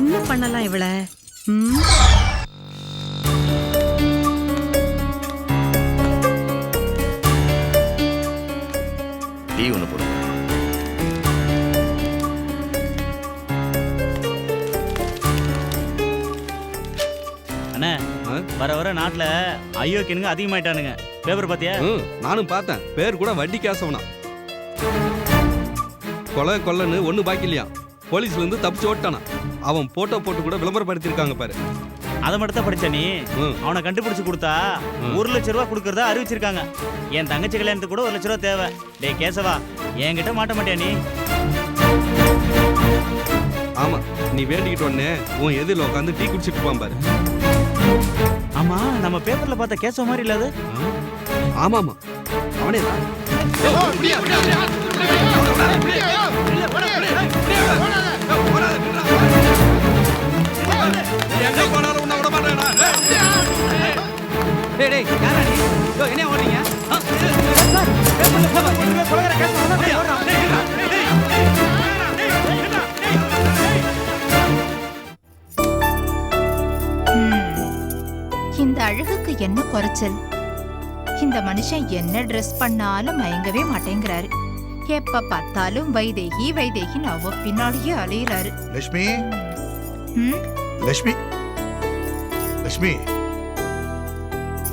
Speaker 1: என்ன பண்ணலாம் இவள?
Speaker 13: டீ ஒன்று போடு.
Speaker 14: அண்ணே, வர வர நாட்டுல ஐயோக்கியனுங்க அதிகமாயிட்டானுங்க. பேப்பர் பாத்தியா?
Speaker 5: நானும் பார்த்தேன். பேர் கூட வட்டி காசவனா. கொல்லன்னு ஒண்ணு பாக்கி இல்லையா? போலீஸ்ல இருந்து தப்பிச்சு ஓட்டானா. அவன் போட்டோ போட்டு கூட விளம்பரப்படுத்திருக்காங்க பாரு.
Speaker 14: அதை மட்டும் தான் படிச்ச நீ. அவனை கண்டுபிடிச்சு கொடுத்தா 1 லட்சம் ரூபா கொடுக்கறதா அறிவிச்சிருக்காங்க. என் தங்கச்சி கல்யாணத்துக்கு கூட 1 லட்சம் ரூபா தேவை. டே கேசவா, என்கிட்ட மாட்ட மாட்டியா நீ?
Speaker 5: ஆமா, நீ வேண்டிக்கிட்டு உடனே உன் எதிரில் உட்காந்து டீ குடிச்சிட்டு இருப்பான் பாரு.
Speaker 14: ஆமா, நம்ம பேப்பர்ல பார்த்த கேசவ மாதிரி இல்லாது?
Speaker 5: ஆமாமா, அவனே தான்.
Speaker 15: இந்த அழகுக்கு என்ன குறைச்சல்? இந்த மனுஷன் என்ன ட்ரெஸ் பண்ணாலும் மயங்கவே மாட்டேங்கிறாரு. எப்ப பார்த்தாலும் வைதேகி வைதேகின்னு அவ பின்னாடியே அலையிறாரு.
Speaker 3: லட்சுமி, லட்சுமி, லட்சுமி,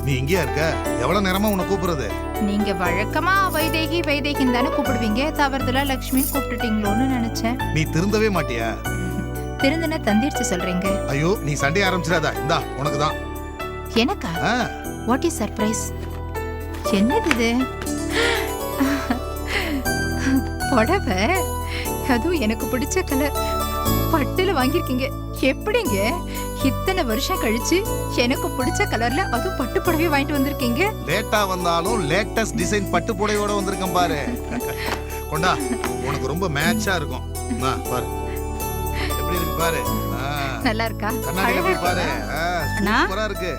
Speaker 3: நீ இங்கேயா இருக்க? எவ்வளவு நேரமா உன்னை கூப்பிடுறது?
Speaker 15: நீங்க வழக்கமா வைதேகி வைதேகின்னு தானே கூப்பிடுவீங்க, தவறுதலா லக்ஷ்மி கூப்பிட்டுட்டீங்களோன்னு நினைச்சேன்.
Speaker 3: நீ திருந்தவே மாட்டியா?
Speaker 15: திருந்தன தந்திரிச்சு சொல்றீங்க.
Speaker 3: ஐயோ நீ சண்டை ஆரம்பிச்சிடாதா, இந்தா உனக்கு தான்.
Speaker 15: எனக்கா? What is surprise? என்னது இது? புடவை, அதுவும் எனக்கு பிடிச்ச கலர், பட்டுல வாங்கிருக்கீங்க. எப்படிங்க இத்தனை வருஷம் கழிச்சு எனக்கு பிடிச்ச கலர்ல அதுவும் பட்டு புடவை வாங்கிட்டு வந்திருக்கீங்க?
Speaker 3: லேட்டா வந்தாலும் லேட்டஸ்ட் டிசைன் பட்டு புடவையோட வந்திருக்கேன் பாரு. கொண்டா, உனக்கு ரொம்ப மேட்சா இருக்கும். பாரு எப்படி இருக்கு பாரு.
Speaker 15: நல்லா இருக்கா?
Speaker 3: கண்ணாடியில போய் பாரு. சூப்பரா இருக்கு.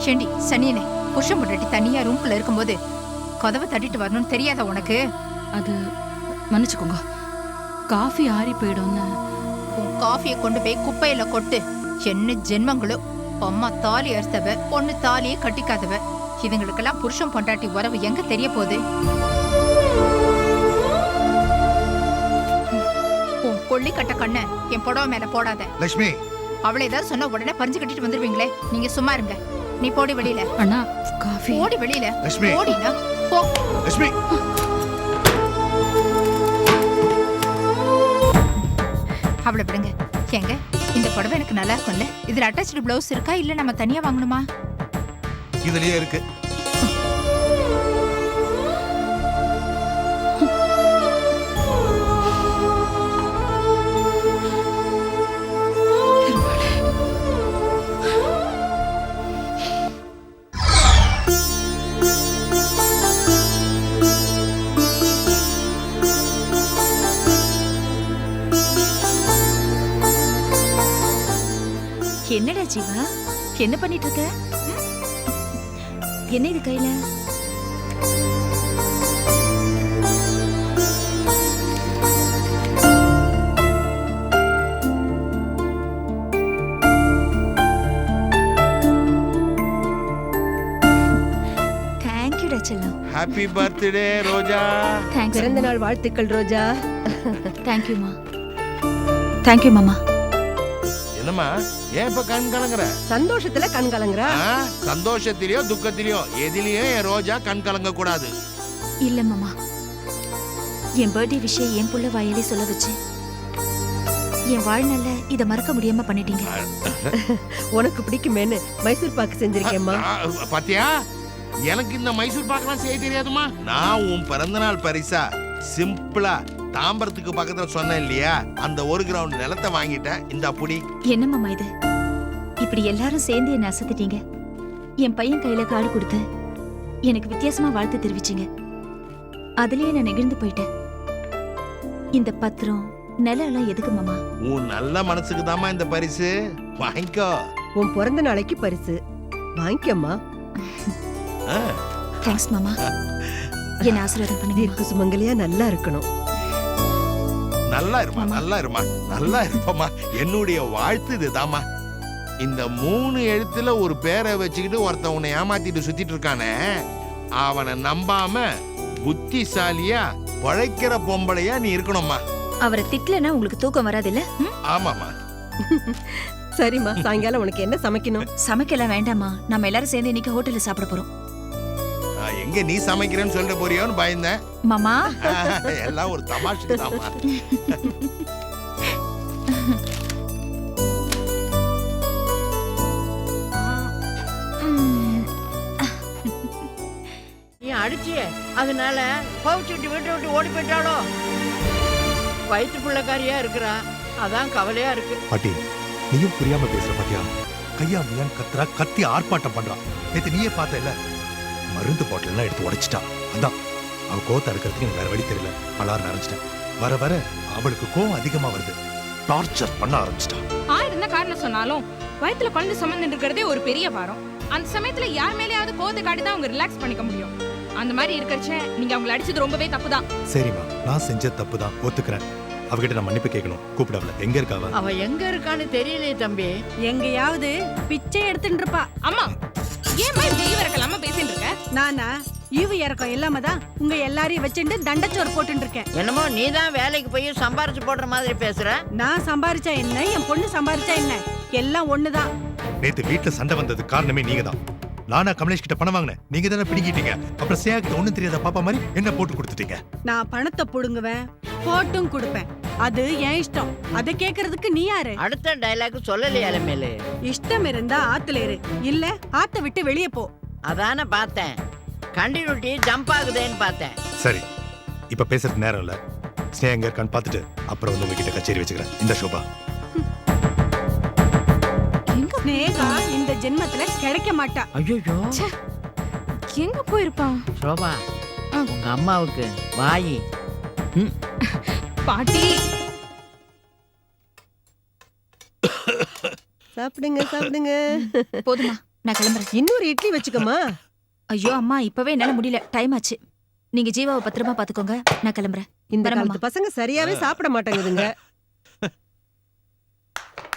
Speaker 15: செண்டி சனியனே, புருஷன் பொண்டாட்டி தனியா ரூம்குள்ள இருக்கும்போது கதவை தட்டிட்டு வரணும்னு தெரியாதா உனக்கு?
Speaker 1: அது மன்னிச்சுக்கோங்க, காஃபி ஆறி போயிடும்னு.
Speaker 15: உன் காஃபியை கொண்டு போய் குப்பையில கொட்டு. என்ன ஜென்மங்களோ, அம்மா தாலி அறுத்தவ, பொண்ணு தாலியே கட்டிக்காதவ. இதுங்களுக்கெல்லாம் புருஷன் பொண்டாட்டி உறவு எங்க தெரிய போகுது? உன் கொள்ளி கட்ட கண்ண என் புடவை மேல போடாத
Speaker 3: லட்சுமி.
Speaker 15: அவளை ஏதாவது சொன்ன உடனே பறிஞ்சு கட்டிட்டு வந்துருவீங்களே, நீங்க சும்மா இருங்க. நீ போடி வெளியில.
Speaker 1: அண்ணா காஃபி.
Speaker 15: ஓடி வெளியில.
Speaker 3: லட்சுமி.
Speaker 15: ஓடினா போ.
Speaker 3: லட்சுமி.
Speaker 15: அவளை விடுங்க. ஏங்க, இந்த புடவை எனக்கு நல்லா இருக்கும்ல? இதுல அட்டாச்டு பிளவுஸ் இருக்கா இல்ல நம்ம தனியா வாங்கணுமா?
Speaker 3: இதுலயே இருக்கு.
Speaker 2: என்னடா ஜீவா, என்ன பண்ணிட்டு இருக்க? என்ன இது கையில? தேங்க்யூடா செல்லம்.
Speaker 11: ஹாப்பி பர்த்டே ரோஜா.
Speaker 2: தேங்க்ஸ்.
Speaker 1: பிறந்த நாள் வாழ்த்துக்கள் ரோஜா.
Speaker 2: தேங்க்யூமா. தேங்க்யூ மாமா.
Speaker 11: என்னம்மா ஏன் இப்ப கண் கலங்குற?
Speaker 1: சந்தோஷத்துல கண் கலங்குறா?
Speaker 11: சந்தோஷத்திலயோ துக்கத்திலயோ எதிலையோ என் ரோஜா கண் கலங்க கூடாது.
Speaker 2: இல்ல மாமா, என் பர்த்டே விஷயம் என் புள்ள வாயிலே சொல்ல வச்சு என் வாழ்நாள்ல இத மறக்க முடியாம பண்ணிட்டீங்க.
Speaker 1: உனக்கு பிடிக்குமேன்னு மைசூர் பாக்கு செஞ்சிருக்கேம்மா.
Speaker 11: பாத்தியா, எனக்கு இந்த மைசூர் பாக்கெல்லாம் செய்ய தெரியாதுமா. நான் உன் பிறந்தநாள் பரிசா சிம்பிளா தாம்பரத்துக்கு பக்கத்துல சொன்னேன் இல்லையா, அந்த 1 கிரவுண்ட் நிலத்தை வாங்கிட்டேன். இந்த புடி.
Speaker 2: என்ன மாமா இது? இப்படி எல்லாரும் சேர்ந்து என்ன அசத்திட்டீங்க. என் பையன் கையில கார்டு கொடுத்து எனக்கு வித்தியாசமா வாழ்த்து தெரிவிச்சீங்க. அதுலயே நான் நெகிழ்ந்து போயிட்டேன். இந்த பத்திரம் நிலம் எல்லாம் எதுக்கு மாமா?
Speaker 11: உன் நல்ல மனசுக்கு தாமா இந்த பரிசு. வாங்கிக்கோ.
Speaker 1: உன் பிறந்த நாளைக்கு பரிசு வாங்கிக்கம்மா.
Speaker 2: தேங்க்ஸ் மாமா. என்ன ஆசீர்வாதம் பண்ணுங்க.
Speaker 1: தீர்க்க சுமங்கலியா நல்லா இருக்கணும்.
Speaker 11: நல்லா இருமா, நல்லா இருமா, நல்லா இருப்பமா. என்னுடைய வாழ்த்து இதுதாம்மா. இந்த 3 எழுத்துல ஒரு பேரை வச்சுக்கிட்டு ஒருத்தன் உன்னை ஏமாத்திட்டு சுத்திட்டு இருக்கானே, அவனை நம்பாம புத்திசாலியா பழைக்கிற பொம்பளையா நீ இருக்கணும்மா.
Speaker 2: அவரை திட்டலன்னா உங்களுக்கு தூக்கம் வராது இல்ல?
Speaker 11: ஆமாமா.
Speaker 1: சரிம்மா, சாயங்காலம் உனக்கு என்ன சமைக்கணும்?
Speaker 2: சமைக்கலாம் வேண்டாமா, நம்ம எல்லாரும் சேர்ந்து இன்னைக்கு ஹோட்டல்ல சாப்பிட போறோம்.
Speaker 11: எங்க நீ சமைக்கிறேன்னு சொல்ல போறியோன்னு பயந்தேன்
Speaker 2: மாமா.
Speaker 11: எல்லாம் ஒரு தமாஷுக்கு தாமா.
Speaker 12: நீ அடிச்சியே, அதனால கோவிச்சுட்டு வீட்டை விட்டு ஓடி போயிட்டாளோ? வயிற்று பிள்ளைக்காரியா இருக்கிறா, அதான் கவலையா இருக்கு.
Speaker 3: பாட்டி, நீயும் புரியாம பேசுற பாத்தியா? கையா முயான் கத்துறா, கத்தி ஆர்ப்பாட்டம் பண்றா. நேத்து நீயே பார்த்த இல்ல, மருந்து பாட்டில் எல்லாம் எடுத்து உடைச்சிட்டா. அதான் அவ கோவத்தை எடுக்கிறதுக்கு எனக்கு வேற வழி தெரியல. பலார் நிறைஞ்சிட்டேன். வர வர அவளுக்கு கோவம் அதிகமா வருது. டார்ச்சர் பண்ண ஆரம்பிச்சிட்டா.
Speaker 10: ஆயிரம் தான் காரணம் சொன்னாலும் வயித்துல குழந்தை சுமந்து இருக்கிறதே ஒரு பெரிய பாரம். அந்த சமயத்துல யார் மேலேயாவது கோவத்தை காட்டி தான் அவங்க ரிலாக்ஸ் பண்ணிக்க முடியும். அந்த மாதிரி இருக்கிறச்ச நீங்க அவங்களை அடிச்சது ரொம்பவே தப்பு தான்.
Speaker 3: சரிம்மா, நான் செஞ்ச தப்பு தான், ஒத்துக்கிறேன். அவகிட்ட நான் மன்னிப்பு கேட்கணும். கூப்பிடவல. எங்க இருக்காவ?
Speaker 12: அவ எங்க இருக்கான்னு தெரியலையே தம்பி.
Speaker 1: எங்கயாவது பிச்சை எடுத்துட்டு இருப்பா.
Speaker 10: அம்மா, ஏமா இப்படி இவரக்கலாம பேசிட்டு இருக்க?
Speaker 1: நானா ஈவு இறக்கம் இல்லாம தான் உங்க எல்லாரையும் வச்சுட்டு தண்டச்சோறு போட்டு இருக்கேன்.
Speaker 12: என்னமோ நீ தான் வேலைக்கு போய் சம்பாரிச்சு போடுற மாதிரி பேசுற.
Speaker 1: நான் சம்பாரிச்சா என்ன, என் பொண்ணு சம்பாரிச்சா என்ன, எல்லாம் ஒண்ணுதான்.
Speaker 3: நேத்து வீட்டுல சண்டை வந்தது காரணமே நீங்க தான். நானா கமலேஷ் கிட்ட பணம் வாங்கினேன், நீங்க தானே பிடிக்கிட்டீங்க. அப்புறம் சேயா கிட்ட ஒண்ணும் தெரியாத பாப்பா மாதிரி என்ன போட்டு கொடுத்துட்டீங்க.
Speaker 1: நான் பணத்தை புடுங்குவேன், போட்டும் கொடுப்பேன். அது என் இஷ்டம். அதை கேக்குறதுக்கு நீ யாரு?
Speaker 12: அடுத்த டைலாக் சொல்லலையே அலமேலு.
Speaker 1: இஷ்டம் இருந்தா ஆத்துல இரு, இல்ல ஆத்த விட்டு வெளியே போ.
Speaker 12: அதானே பார்த்தேன். கண்டினியூட்டி ஜம்ப் ஆகுதேன்னு பார்த்தேன்.
Speaker 3: சரி, இப்ப பேசுறதுக்கு நேரம் இல்ல. ஸ்னேகா எங்க இருக்கான்னு பார்த்துட்டு அப்புறம் வந்து உங்ககிட்ட கச்சேரி வச்சுக்கிறேன். இந்த ஷோபா
Speaker 1: ஸ்னேகா இந்த ஜென்மத்துல கிடைக்க மாட்டா.
Speaker 12: ஐயோ
Speaker 10: எங்க போயிருப்பான்?
Speaker 12: சோபா, உங்க அம்மாவுக்கு வாயி.
Speaker 10: பாட்டி
Speaker 1: சாப்பிடுங்க சாப்பிடுங்க.
Speaker 2: போதுமா, நான் கிளம்புறேன்.
Speaker 1: இன்னொரு இட்லி வச்சுக்கோமா.
Speaker 2: ஐயோ அம்மா, இப்பவே என்னால முடியல, டைம் ஆச்சு. நீங்க ஜீவாவை பத்திரமா பாத்துக்கோங்க, நான் கிளம்புறேன்.
Speaker 1: இந்த
Speaker 2: வரேம்மா.
Speaker 1: காலத்து பசங்க சரியாவே சாப்பிட மாட்டாங்குதுங்க.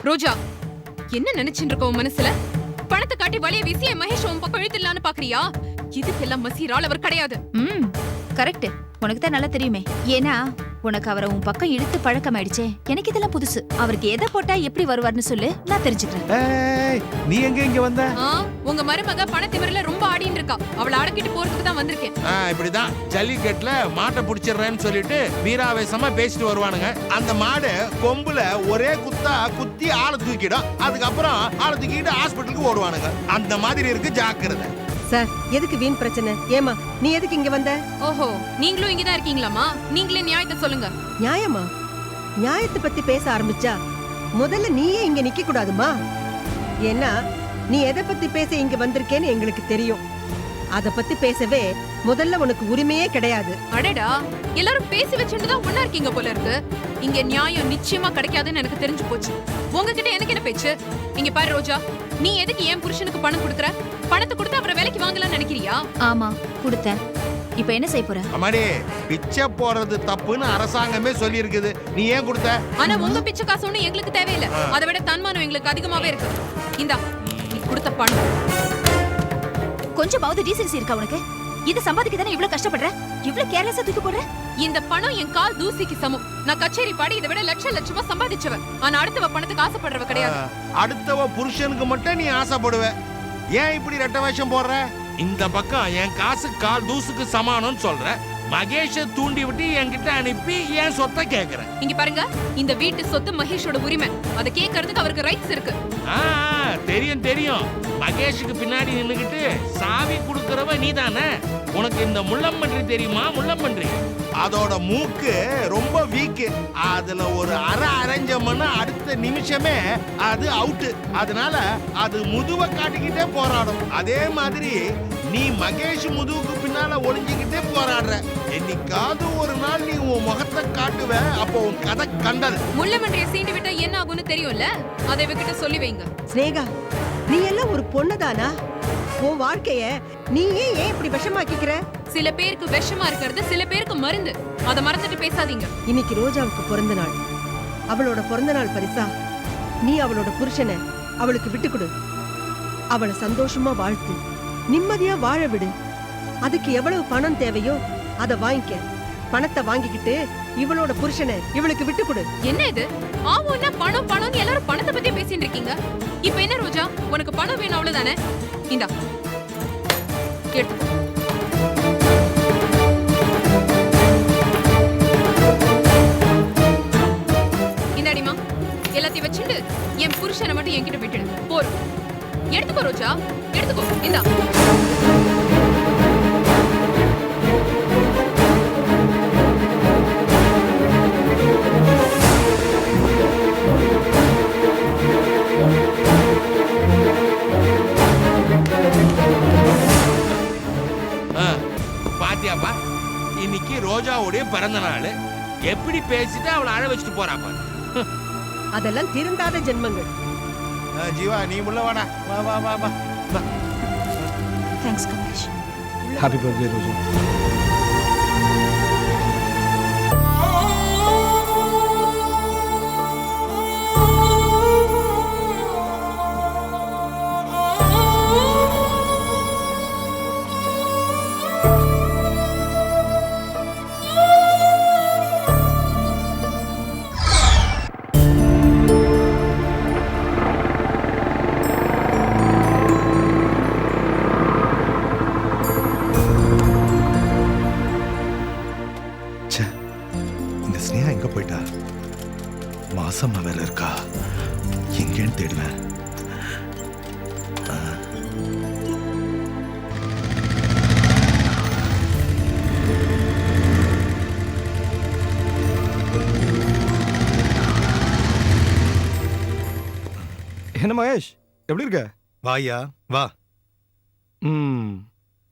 Speaker 10: ரோஜா, என்ன நினைச்சிட்டு இருக்க உன் மனசுல? பணத்தை காட்டி வழிய வீசி என் மகேஷ் உன் பக்கம் இழுத்துடலான்னு பாக்குறியா? இதுக்கெல்லாம் மசீரால் அவர் கிடையாது.
Speaker 2: கரெக்ட், உனக்கு தான் நல்லா தெரியுமே. ஏன்னா உனக்கு அவரை உன் பக்கம் இழுத்து பழக்கமாயிடுச்சே. எனக்கு இதெல்லாம் புதுசு. அவருக்கு எதை போட்டா எப்படி வருவார்னு சொல்லு, நான் தெரிஞ்சுக்கிறேன்.
Speaker 3: நீ எங்க இங்க வந்த?
Speaker 10: உங்க மருமக பணத்திமிரல ரொம்ப ஆடின்னு இருக்கா. அவளை அடக்கிட்டு போறதுக்கு தான் வந்திருக்கேன்.
Speaker 11: இப்படிதான் ஜல்லிக்கட்டுல மாட்டை புடிச்சிடுறேன்னு சொல்லிட்டு வீராவேசமா பேசிட்டு வருவானுங்க. அந்த மாடு கொம்புல ஒரே குத்தா குத்தி ஆளை தூக்கிடும். அதுக்கப்புறம் ஆளை தூக்கிட்டு ஹாஸ்பிட்டலுக்கு ஓடுவானுங்க. அந்த மாதிரி இருக்கு, ஜாக்கிரதை.
Speaker 1: சார், எதுக்கு வீண் பிரச்சனை? ஏமா நீ எதுக்கு இங்க வந்த?
Speaker 10: ஓஹோ, நீங்களும் இங்கதான் இருக்கீங்களாமா? நீங்களே நியாயத்தை சொல்லுங்க.
Speaker 1: நியாயமா? நியாயத்தை பத்தி பேச ஆரம்பிச்சா முதல்ல நீயே இங்க நிக்க கூடாதுமா? ஏன்னா நீ எதை பத்தி பேச இங்க வந்திருக்கேன்னு எங்களுக்கு தெரியும். அத பத்தி பேசவே முதல்ல உனக்கு உரிமையே கிடையாது.
Speaker 10: அடடா, எல்லாரும் பேசி வச்சுட்டுதான் ஒண்ணா இருக்கீங்க போல இருக்கு. இங்க நியாயம் நிச்சயமா கிடைக்காதுன்னு எனக்கு தெரிஞ்சு போச்சு. உங்ககிட்ட எனக்கு என்ன பேச்சு? இங்க பாரு ரோஜா, நீ எதுக்கு என் புருஷனுக்கு பணம் கொடுக்கற? பணத்தை கொடுத்து அப்புறம் வேலைக்கு வாங்கலாம்னு நினைக்கிறியா?
Speaker 2: ஆமா, கொடுத்தேன். இப்ப என்ன செய்ய போற?
Speaker 11: அம்மாடி, பிச்சை போறது தப்புன்னு அரசாங்கமே சொல்லி இருக்குது. நீ ஏன் கொடுத்த?
Speaker 10: ஆனா உங்க பிச்சை காசு ஒண்ணு எங்களுக்கு தேவையில்லை. அதை விட தன்மானம் எங்களுக்கு அதிகமாவே இருக்கு. இந்தா, நீ கொடுத்த பணம்.
Speaker 2: கொஞ்சமாவது டீசன்சி இருக்கா உனக்கு? இது சம்பாதிக்க தானே இவ்வளவு கஷ்டப்படுற? இவ்வளவு கேர்லெஸ்ஸா தூக்கி போடுற?
Speaker 10: இந்த பணம் என் கால் தூசிக்கு சமம். நான் கச்சேரி பாடி இதை விட லட்சமா சம்பாதிச்சவன். ஆனா அடுத்தவ பணத்துக்கு ஆசைப்படுறவ கிடையாது.
Speaker 11: அடுத்தவ புருஷனுக்கு மட்டும் நீ ஆசைப்படுவ. ஏன் இப்படி ரெட்ட வேஷம் போடுற? இந்த பக்கம் என் காசு கால் தூசுக்கு சமானம்னு சொல்ற. மகேஷ தூண்டி விட்டு என்கிட்ட அனுப்பி என் சொத்தை கேக்குற.
Speaker 10: இங்க பாருங்க, இந்த வீட்டு சொத்து மகேஷோட உரிமை. அதை கேட்கறதுக்கு அவருக்கு ரைட்ஸ் இருக்கு.
Speaker 11: தெரியும் தெரியும். மகேஷுக்கு பின்னாடி நின்னுகிட்டு சாவி குடுக்கறவ நீதானே. உனக்கு இந்த முள்ளம்பன்றி தெரியுமா? முள்ளம்பன்றி அதோட மூக்கு ரொம்ப வீக்கு. அதுல ஒரு அரைஞ்சோம்னா அடுத்த நிமிஷமே அது அவுட். அதனால அது முதுவை காட்டிக்கிட்டே போராடும். அதே மாதிரி நீ மகேஷ் முதுவுக்கு பின்னால ஒளிஞ்சுக்கிட்டே போராடுற. என்னைக்காவது ஒரு நாள் நீ உன் முகத்தை காட்டுவ. அப்போ உன் கதை கண்டது.
Speaker 10: முள்ளமன்றியை சீண்டி விட்டா என்ன ஆகும்னு தெரியும்ல, அதை இவகிட்ட சொல்லி வைங்க.
Speaker 1: ஸ்னேகா, நீ எல்லாம் ஒரு பொண்ணுதானா? உன் வாழ்க்கைய நீ ஏன் இப்படி விஷமாக்கிக்கிற?
Speaker 10: சில பேருக்கு விஷமா இருக்கிறது, சில பேருக்கு மருந்து. அதை மறந்துட்டு பேசாதீங்க.
Speaker 1: இன்னைக்கு ரோஜாவுக்கு பிறந்த நாள். அவளோட பிறந்த நாள் பரிசா நீ அவளோட புருஷனை அவளுக்கு விட்டு கொடு. அவளை சந்தோஷமா வாழ்த்து, நிம்மதியா வாழ விடு. அதுக்கு எவ்வளவு பணம் தேவையோ அதை வாங்கிக்க. பணத்தை வாங்கிக்கிட்டு இவளோட புருஷனை இவளுக்கு விட்டு கொடு.
Speaker 10: என்ன இது? ஆமாண்ணா, பணம் பணம் எல்லாரும் பணத்தை பத்தி பேசிட்டு இருக்கீங்க. இப்ப என்ன ரோஜா, உனக்கு பணம் வேணும் அவ்வளவுதானே? இந்தா எடுத்துக்கோ. இந்தாடிமா, எல்லாத்தையும் வச்சுட்டு என் புருஷனை மட்டும் என்கிட்ட விட்டுடு. போறோம். எடுத்துக்கோ ரோஜா, எடுத்துக்கோ. இந்தா.
Speaker 11: பாத்தியாப்பா, இன்னைக்கு ரோஜாவுடைய பிறந்த நாள். எப்படி பேசிட்டு அவளை அழ வச்சுட்டு போறாப்பா.
Speaker 1: அதெல்லாம் திருந்தாத ஜென்மங்கள்.
Speaker 11: ஜீவா, நீ உள்ள வாடா. வா வா வா வா.
Speaker 2: தேங்க்ஸ் கமலேஷ்.
Speaker 7: ஹாப்பி பர்த்டே ரோஜா.
Speaker 3: அம்மா வேற இருக்கா, எங்கேன்னு தேடுவேன்.
Speaker 13: என்ன மகேஷ், எப்படி இருக்க?
Speaker 3: வாயா வா.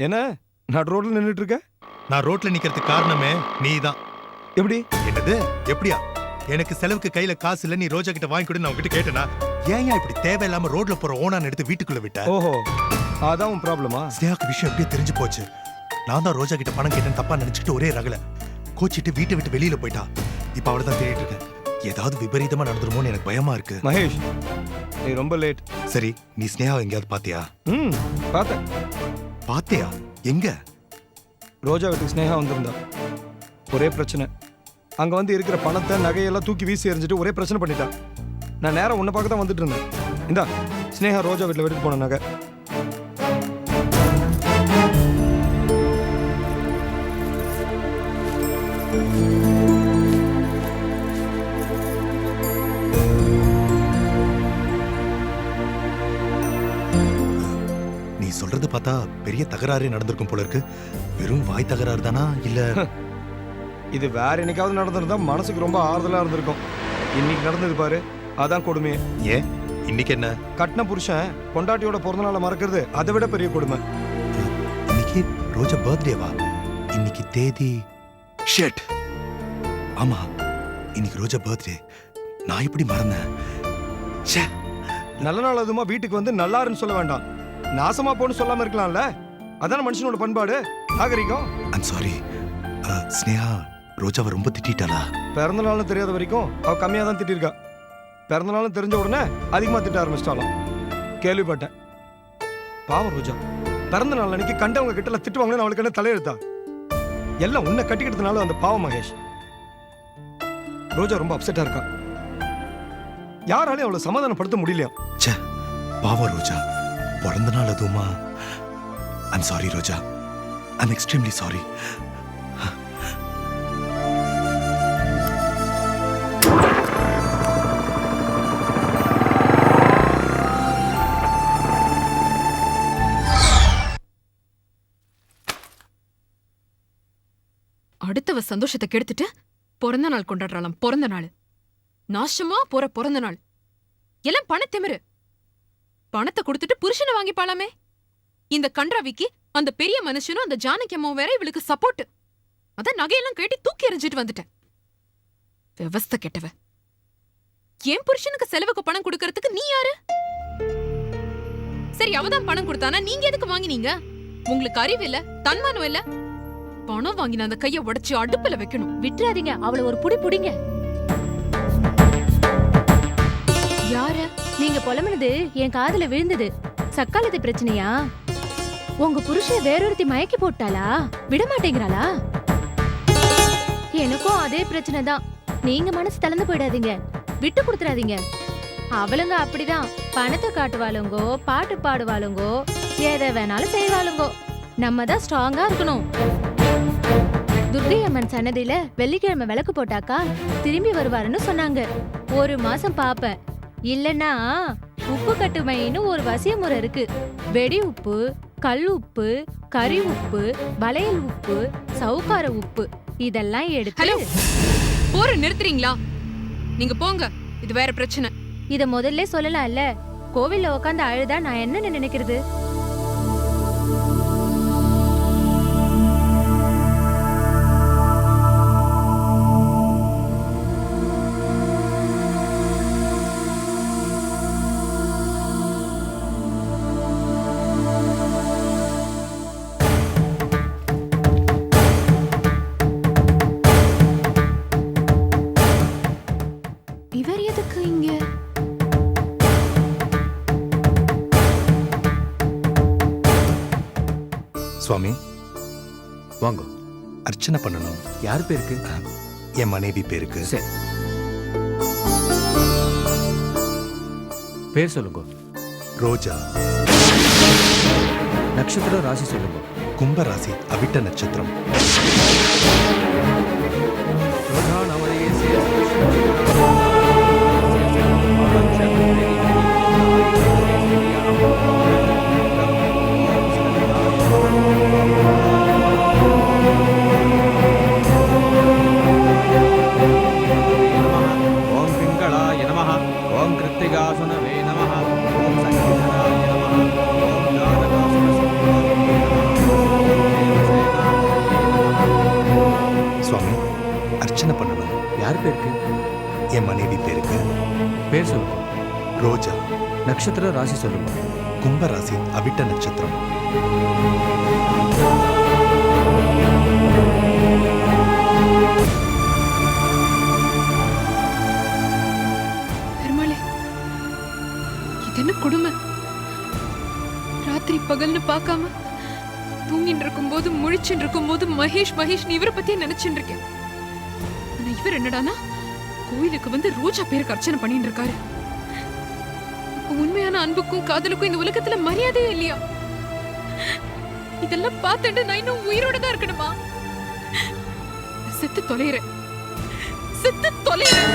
Speaker 13: என்ன நடு ரோட்ல நின்றுட்டு இருக்க?
Speaker 3: நான் ரோட்ல நிக்கிறதுக்கு காரணமே நீ தான்.
Speaker 13: எப்படி?
Speaker 3: என்னது எப்படியா? எனக்கு செலவுக்கு கையில காசு இல்ல, நீ ரோஜா கிட்ட வாங்கி கொடு நான் உங்ககிட்ட கேட்டேனா? ஏன் இப்படி தேவையில்லாம ரோட்ல போற ஓனான் எடுத்து வீட்டுக்குள்ள விட்ட?
Speaker 13: ஓஹோ, அதான் உன் ப்ராப்ளமா?
Speaker 3: ஸ்னேகாக்கு விஷயம் எப்படியே தெரிஞ்சு போச்சு. நான் தான் ரோஜா கிட்ட பணம் கேட்டேன்னு தப்பா நினைச்சுட்டு ஒரே ரகல கோச்சிட்டு வீட்டை விட்டு வெளியில போயிட்டா. இப்ப அவளை தான் தேடிட்டு இருக்கேன். ஏதாவது விபரீதமா நடந்துருமோன்னு எனக்கு பயமா இருக்கு.
Speaker 13: மகேஷ், நீ ரொம்ப லேட்.
Speaker 3: சரி, நீ ஸ்னேகா எங்கேயாவது பாத்தியா?
Speaker 13: பார்த்தேன்.
Speaker 3: பாத்தியா? எங்க?
Speaker 13: ரோஜா வீட்டுக்கு ஸ்னேகா வந்திருந்தா. ஒரே பிரச்சனை, அங்க வந்து இருக்கிற பணத்தை நகையெல்லாம் தூக்கி வீசி எறிஞ்சிட்டு ஒரே பிரச்சனை பண்ணிட்டா. நான் நேரம் உன்னை பார்க்க தான் வந்துட்டு இருந்தேன். இந்தா ஸ்னேகா ரோஜா வீட்டில் விட்டுட்டு போன நகை.
Speaker 3: நீ சொல்றது பார்த்தா பெரிய தகராறே நடந்திருக்கும் போல இருக்கு. வெறும் வாய் தகராறு தானா இல்ல?
Speaker 13: இது வேற என்னைக்காவது நடந்திருந்தா மனசுக்கு ரொம்ப ஆறுதலா இருந்திருக்கும். இன்னைக்கு நடந்தது பாரு, அதான் கொடுமை.
Speaker 3: ஏன் இன்னைக்கு என்ன?
Speaker 13: கட்டின புருஷன் பொண்டாட்டியோட பிறந்த நாளை மறக்கிறது அதை விட பெரிய கொடுமை.
Speaker 3: இன்னைக்கு ரோஜா பர்த்டேவா? இன்னைக்கு தேதி ஷிட். ஆமா, இன்னைக்கு ரோஜா பர்த்டே. நான் எப்படி மறந்தேன்? ச்சே.
Speaker 13: நல்ல நாள் அதுமா வீட்டுக்கு வந்து நல்லாருன்னு சொல்ல வேண்டாம், நாசமா போன்னு சொல்லாம இருக்கலாம்ல. அதான மனுஷனோட பண்பாடு, நாகரிகம்.
Speaker 3: I'm sorry. ஸ்னேகா ரோஜாவை ரொம்ப திட்டாளா?
Speaker 13: பிறந்த நாள்னு தெரியாத வரைக்கும் அவ கம்மியா தான் திட்டிருக்கா. பிறந்த நாள்னு தெரிஞ்ச உடனே அதிகமா திட்ட ஆரம்பிச்சிட்டாலும் கேள்விப்பட்டேன். பாவம் ரோஜா, பிறந்த நாள் அன்னைக்கு கண்டவங்க கிட்ட திட்டுவாங்கன்னு அவளுக்கு என்ன தலையெழுத்தா? எல்லாம் உன்னை கட்டிக்கிட்டதுனால அந்த பாவம் மகேஷ். ரோஜா ரொம்ப அப்செட்டா இருக்கா. யாராலையும் அவளை சமாதானப்படுத்த முடியலையா?
Speaker 3: ச்சே, பாவம் ரோஜா. பிறந்த நாள் அதுவுமா? I'm sorry Roja, I'm extremely sorry.
Speaker 10: அடுத்தவ சந்தோஷத்தை கெடுத்துட்டு பிறந்த நாள் கொண்டாடுறாளாம். பிறந்த நாள் நாசமா போற பிறந்த நாள் எல்லாம் பணத்திமிரு. பணத்தை கொடுத்துட்டு புருஷனை வாங்கிப்பாளாமே. இந்த கன்றாவிக்கு அந்த பெரிய மனுஷனும் அந்த ஜானகி அம்மாவும் வேற இவளுக்கு சப்போர்ட். அதான் நகையெல்லாம் கேட்டி தூக்கி எறிஞ்சிட்டு வந்துட்டேன். விவஸ்தை கெட்டவ. என் புருஷனுக்கு செலவுக்கு பணம் கொடுக்கறதுக்கு நீ யாரு? சரி, அவதான் பணம் கொடுத்தானா நீங்க எதுக்கு வாங்கினீங்க? உங்களுக்கு அறிவு இல்ல, தன்மானம் இல்ல. பணம் வாங்கின அந்த கைய உடைச்சு அடுப்புல வைக்கணும்.
Speaker 2: விட்டுறாதீங்க, அவளை ஒரு புடி புடிங்க.
Speaker 10: யாரு?
Speaker 2: நீங்க புலம்புனது என் காதுல விழுந்தது. சக்காலத்து பிரச்சனையா? உங்க புருஷன் வேறொருத்தி மயக்கி போட்டாளா? விட மாட்டேங்கிறாளா? எனக்கும் அதே பிரச்சனை தான். நீங்க மனசு தளர்ந்து போயிடாதீங்க, விட்டு கொடுத்துறாதீங்க. அவளுங்க அப்படிதான். பணத்தை காட்டுவாளுங்கோ, பாட்டு பாடுவாளுங்கோ, எதை வேணாலும் செய்வாளுங்கோ. நம்ம தான் ஸ்ட்ராங்கா இருக்கணும். துர்கை அம்மன் சன்னதியில வெள்ளிக்கிழமை விளக்கு போட்டாக்கா திரும்பி வருவாருன்னு சொன்னாங்க. ஒரு மாசம் பாப்பேன். இல்லன்னா உப்பு கட்டுமைன்னு ஒரு வசிய முறை இருக்கு. வெடி உப்பு, கல் உப்பு, கறி உப்பு, வளையல் உப்பு, சவுக்கார உப்பு இதெல்லாம் எடுத்து.
Speaker 10: ஹலோ, போற நிறுத்துறீங்களா? நீங்க போங்க, இது வேற பிரச்சனை.
Speaker 2: இத முதல்ல சொல்லலாம்ல. கோவில்ல உட்காந்து அழுதா நான் என்ன நினைக்கிறது?
Speaker 10: இவர் எதுக்கு இங்க?
Speaker 3: சுவாமி
Speaker 16: வாங்க.
Speaker 3: அர்ச்சனை பண்ணணும்.
Speaker 16: யார் பேருக்கு?
Speaker 3: என் மனைவி பேருக்கு.
Speaker 16: சரி, பேர் சொல்லுங்க.
Speaker 3: ரோஜா.
Speaker 16: நட்சத்திரம், ராசி சொல்லுங்க.
Speaker 3: கும்ப ராசி, அவிட்ட நட்சத்திரம்.
Speaker 16: ரோஜா நவரையே கார்த்திகாசுனவே நமஹ ஓம் சங்கீதனாய நமஹ ஓம் ஜாதகாசுனவே
Speaker 3: சுவாமி அர்ச்சனை பண்ணுவேன்.
Speaker 16: யார் பேருக்கு?
Speaker 3: என் மனைவி பேருக்கு.
Speaker 16: பேர் சொல்லுங்க.
Speaker 3: ரோஜா.
Speaker 16: நட்சத்திர ராசி சொல்லுங்க.
Speaker 3: கும்பராசி, அவிட்ட நட்சத்திரம்.
Speaker 10: பெருமாளே, இது என்ன கொடுமை? ராத்திரி பகல்னு பார்க்காம தூங்கிட்டு இருக்கும் போது முழிச்சுட்டு இருக்கும் போது மகேஷ் மகேஷ் இவரை பத்தியே நினைச்சுட்டு இருக்கேன். ஆனா இவர் என்னடானா கோயிலுக்கு வந்து ரோஜா பேருக்கு அர்ச்சனை பண்ணிட்டு இருக்காரு. அப்ப உண்மையான அன்புக்கும் காதலுக்கும் இந்த உலகத்துல மரியாதையே இல்லையா? இதெல்லாம் பார்த்துட்டு நான் இன்னும் உயிரோட தான் இருக்கணுமா? செத்து தொலைறேன், செத்து தொலைறேன்.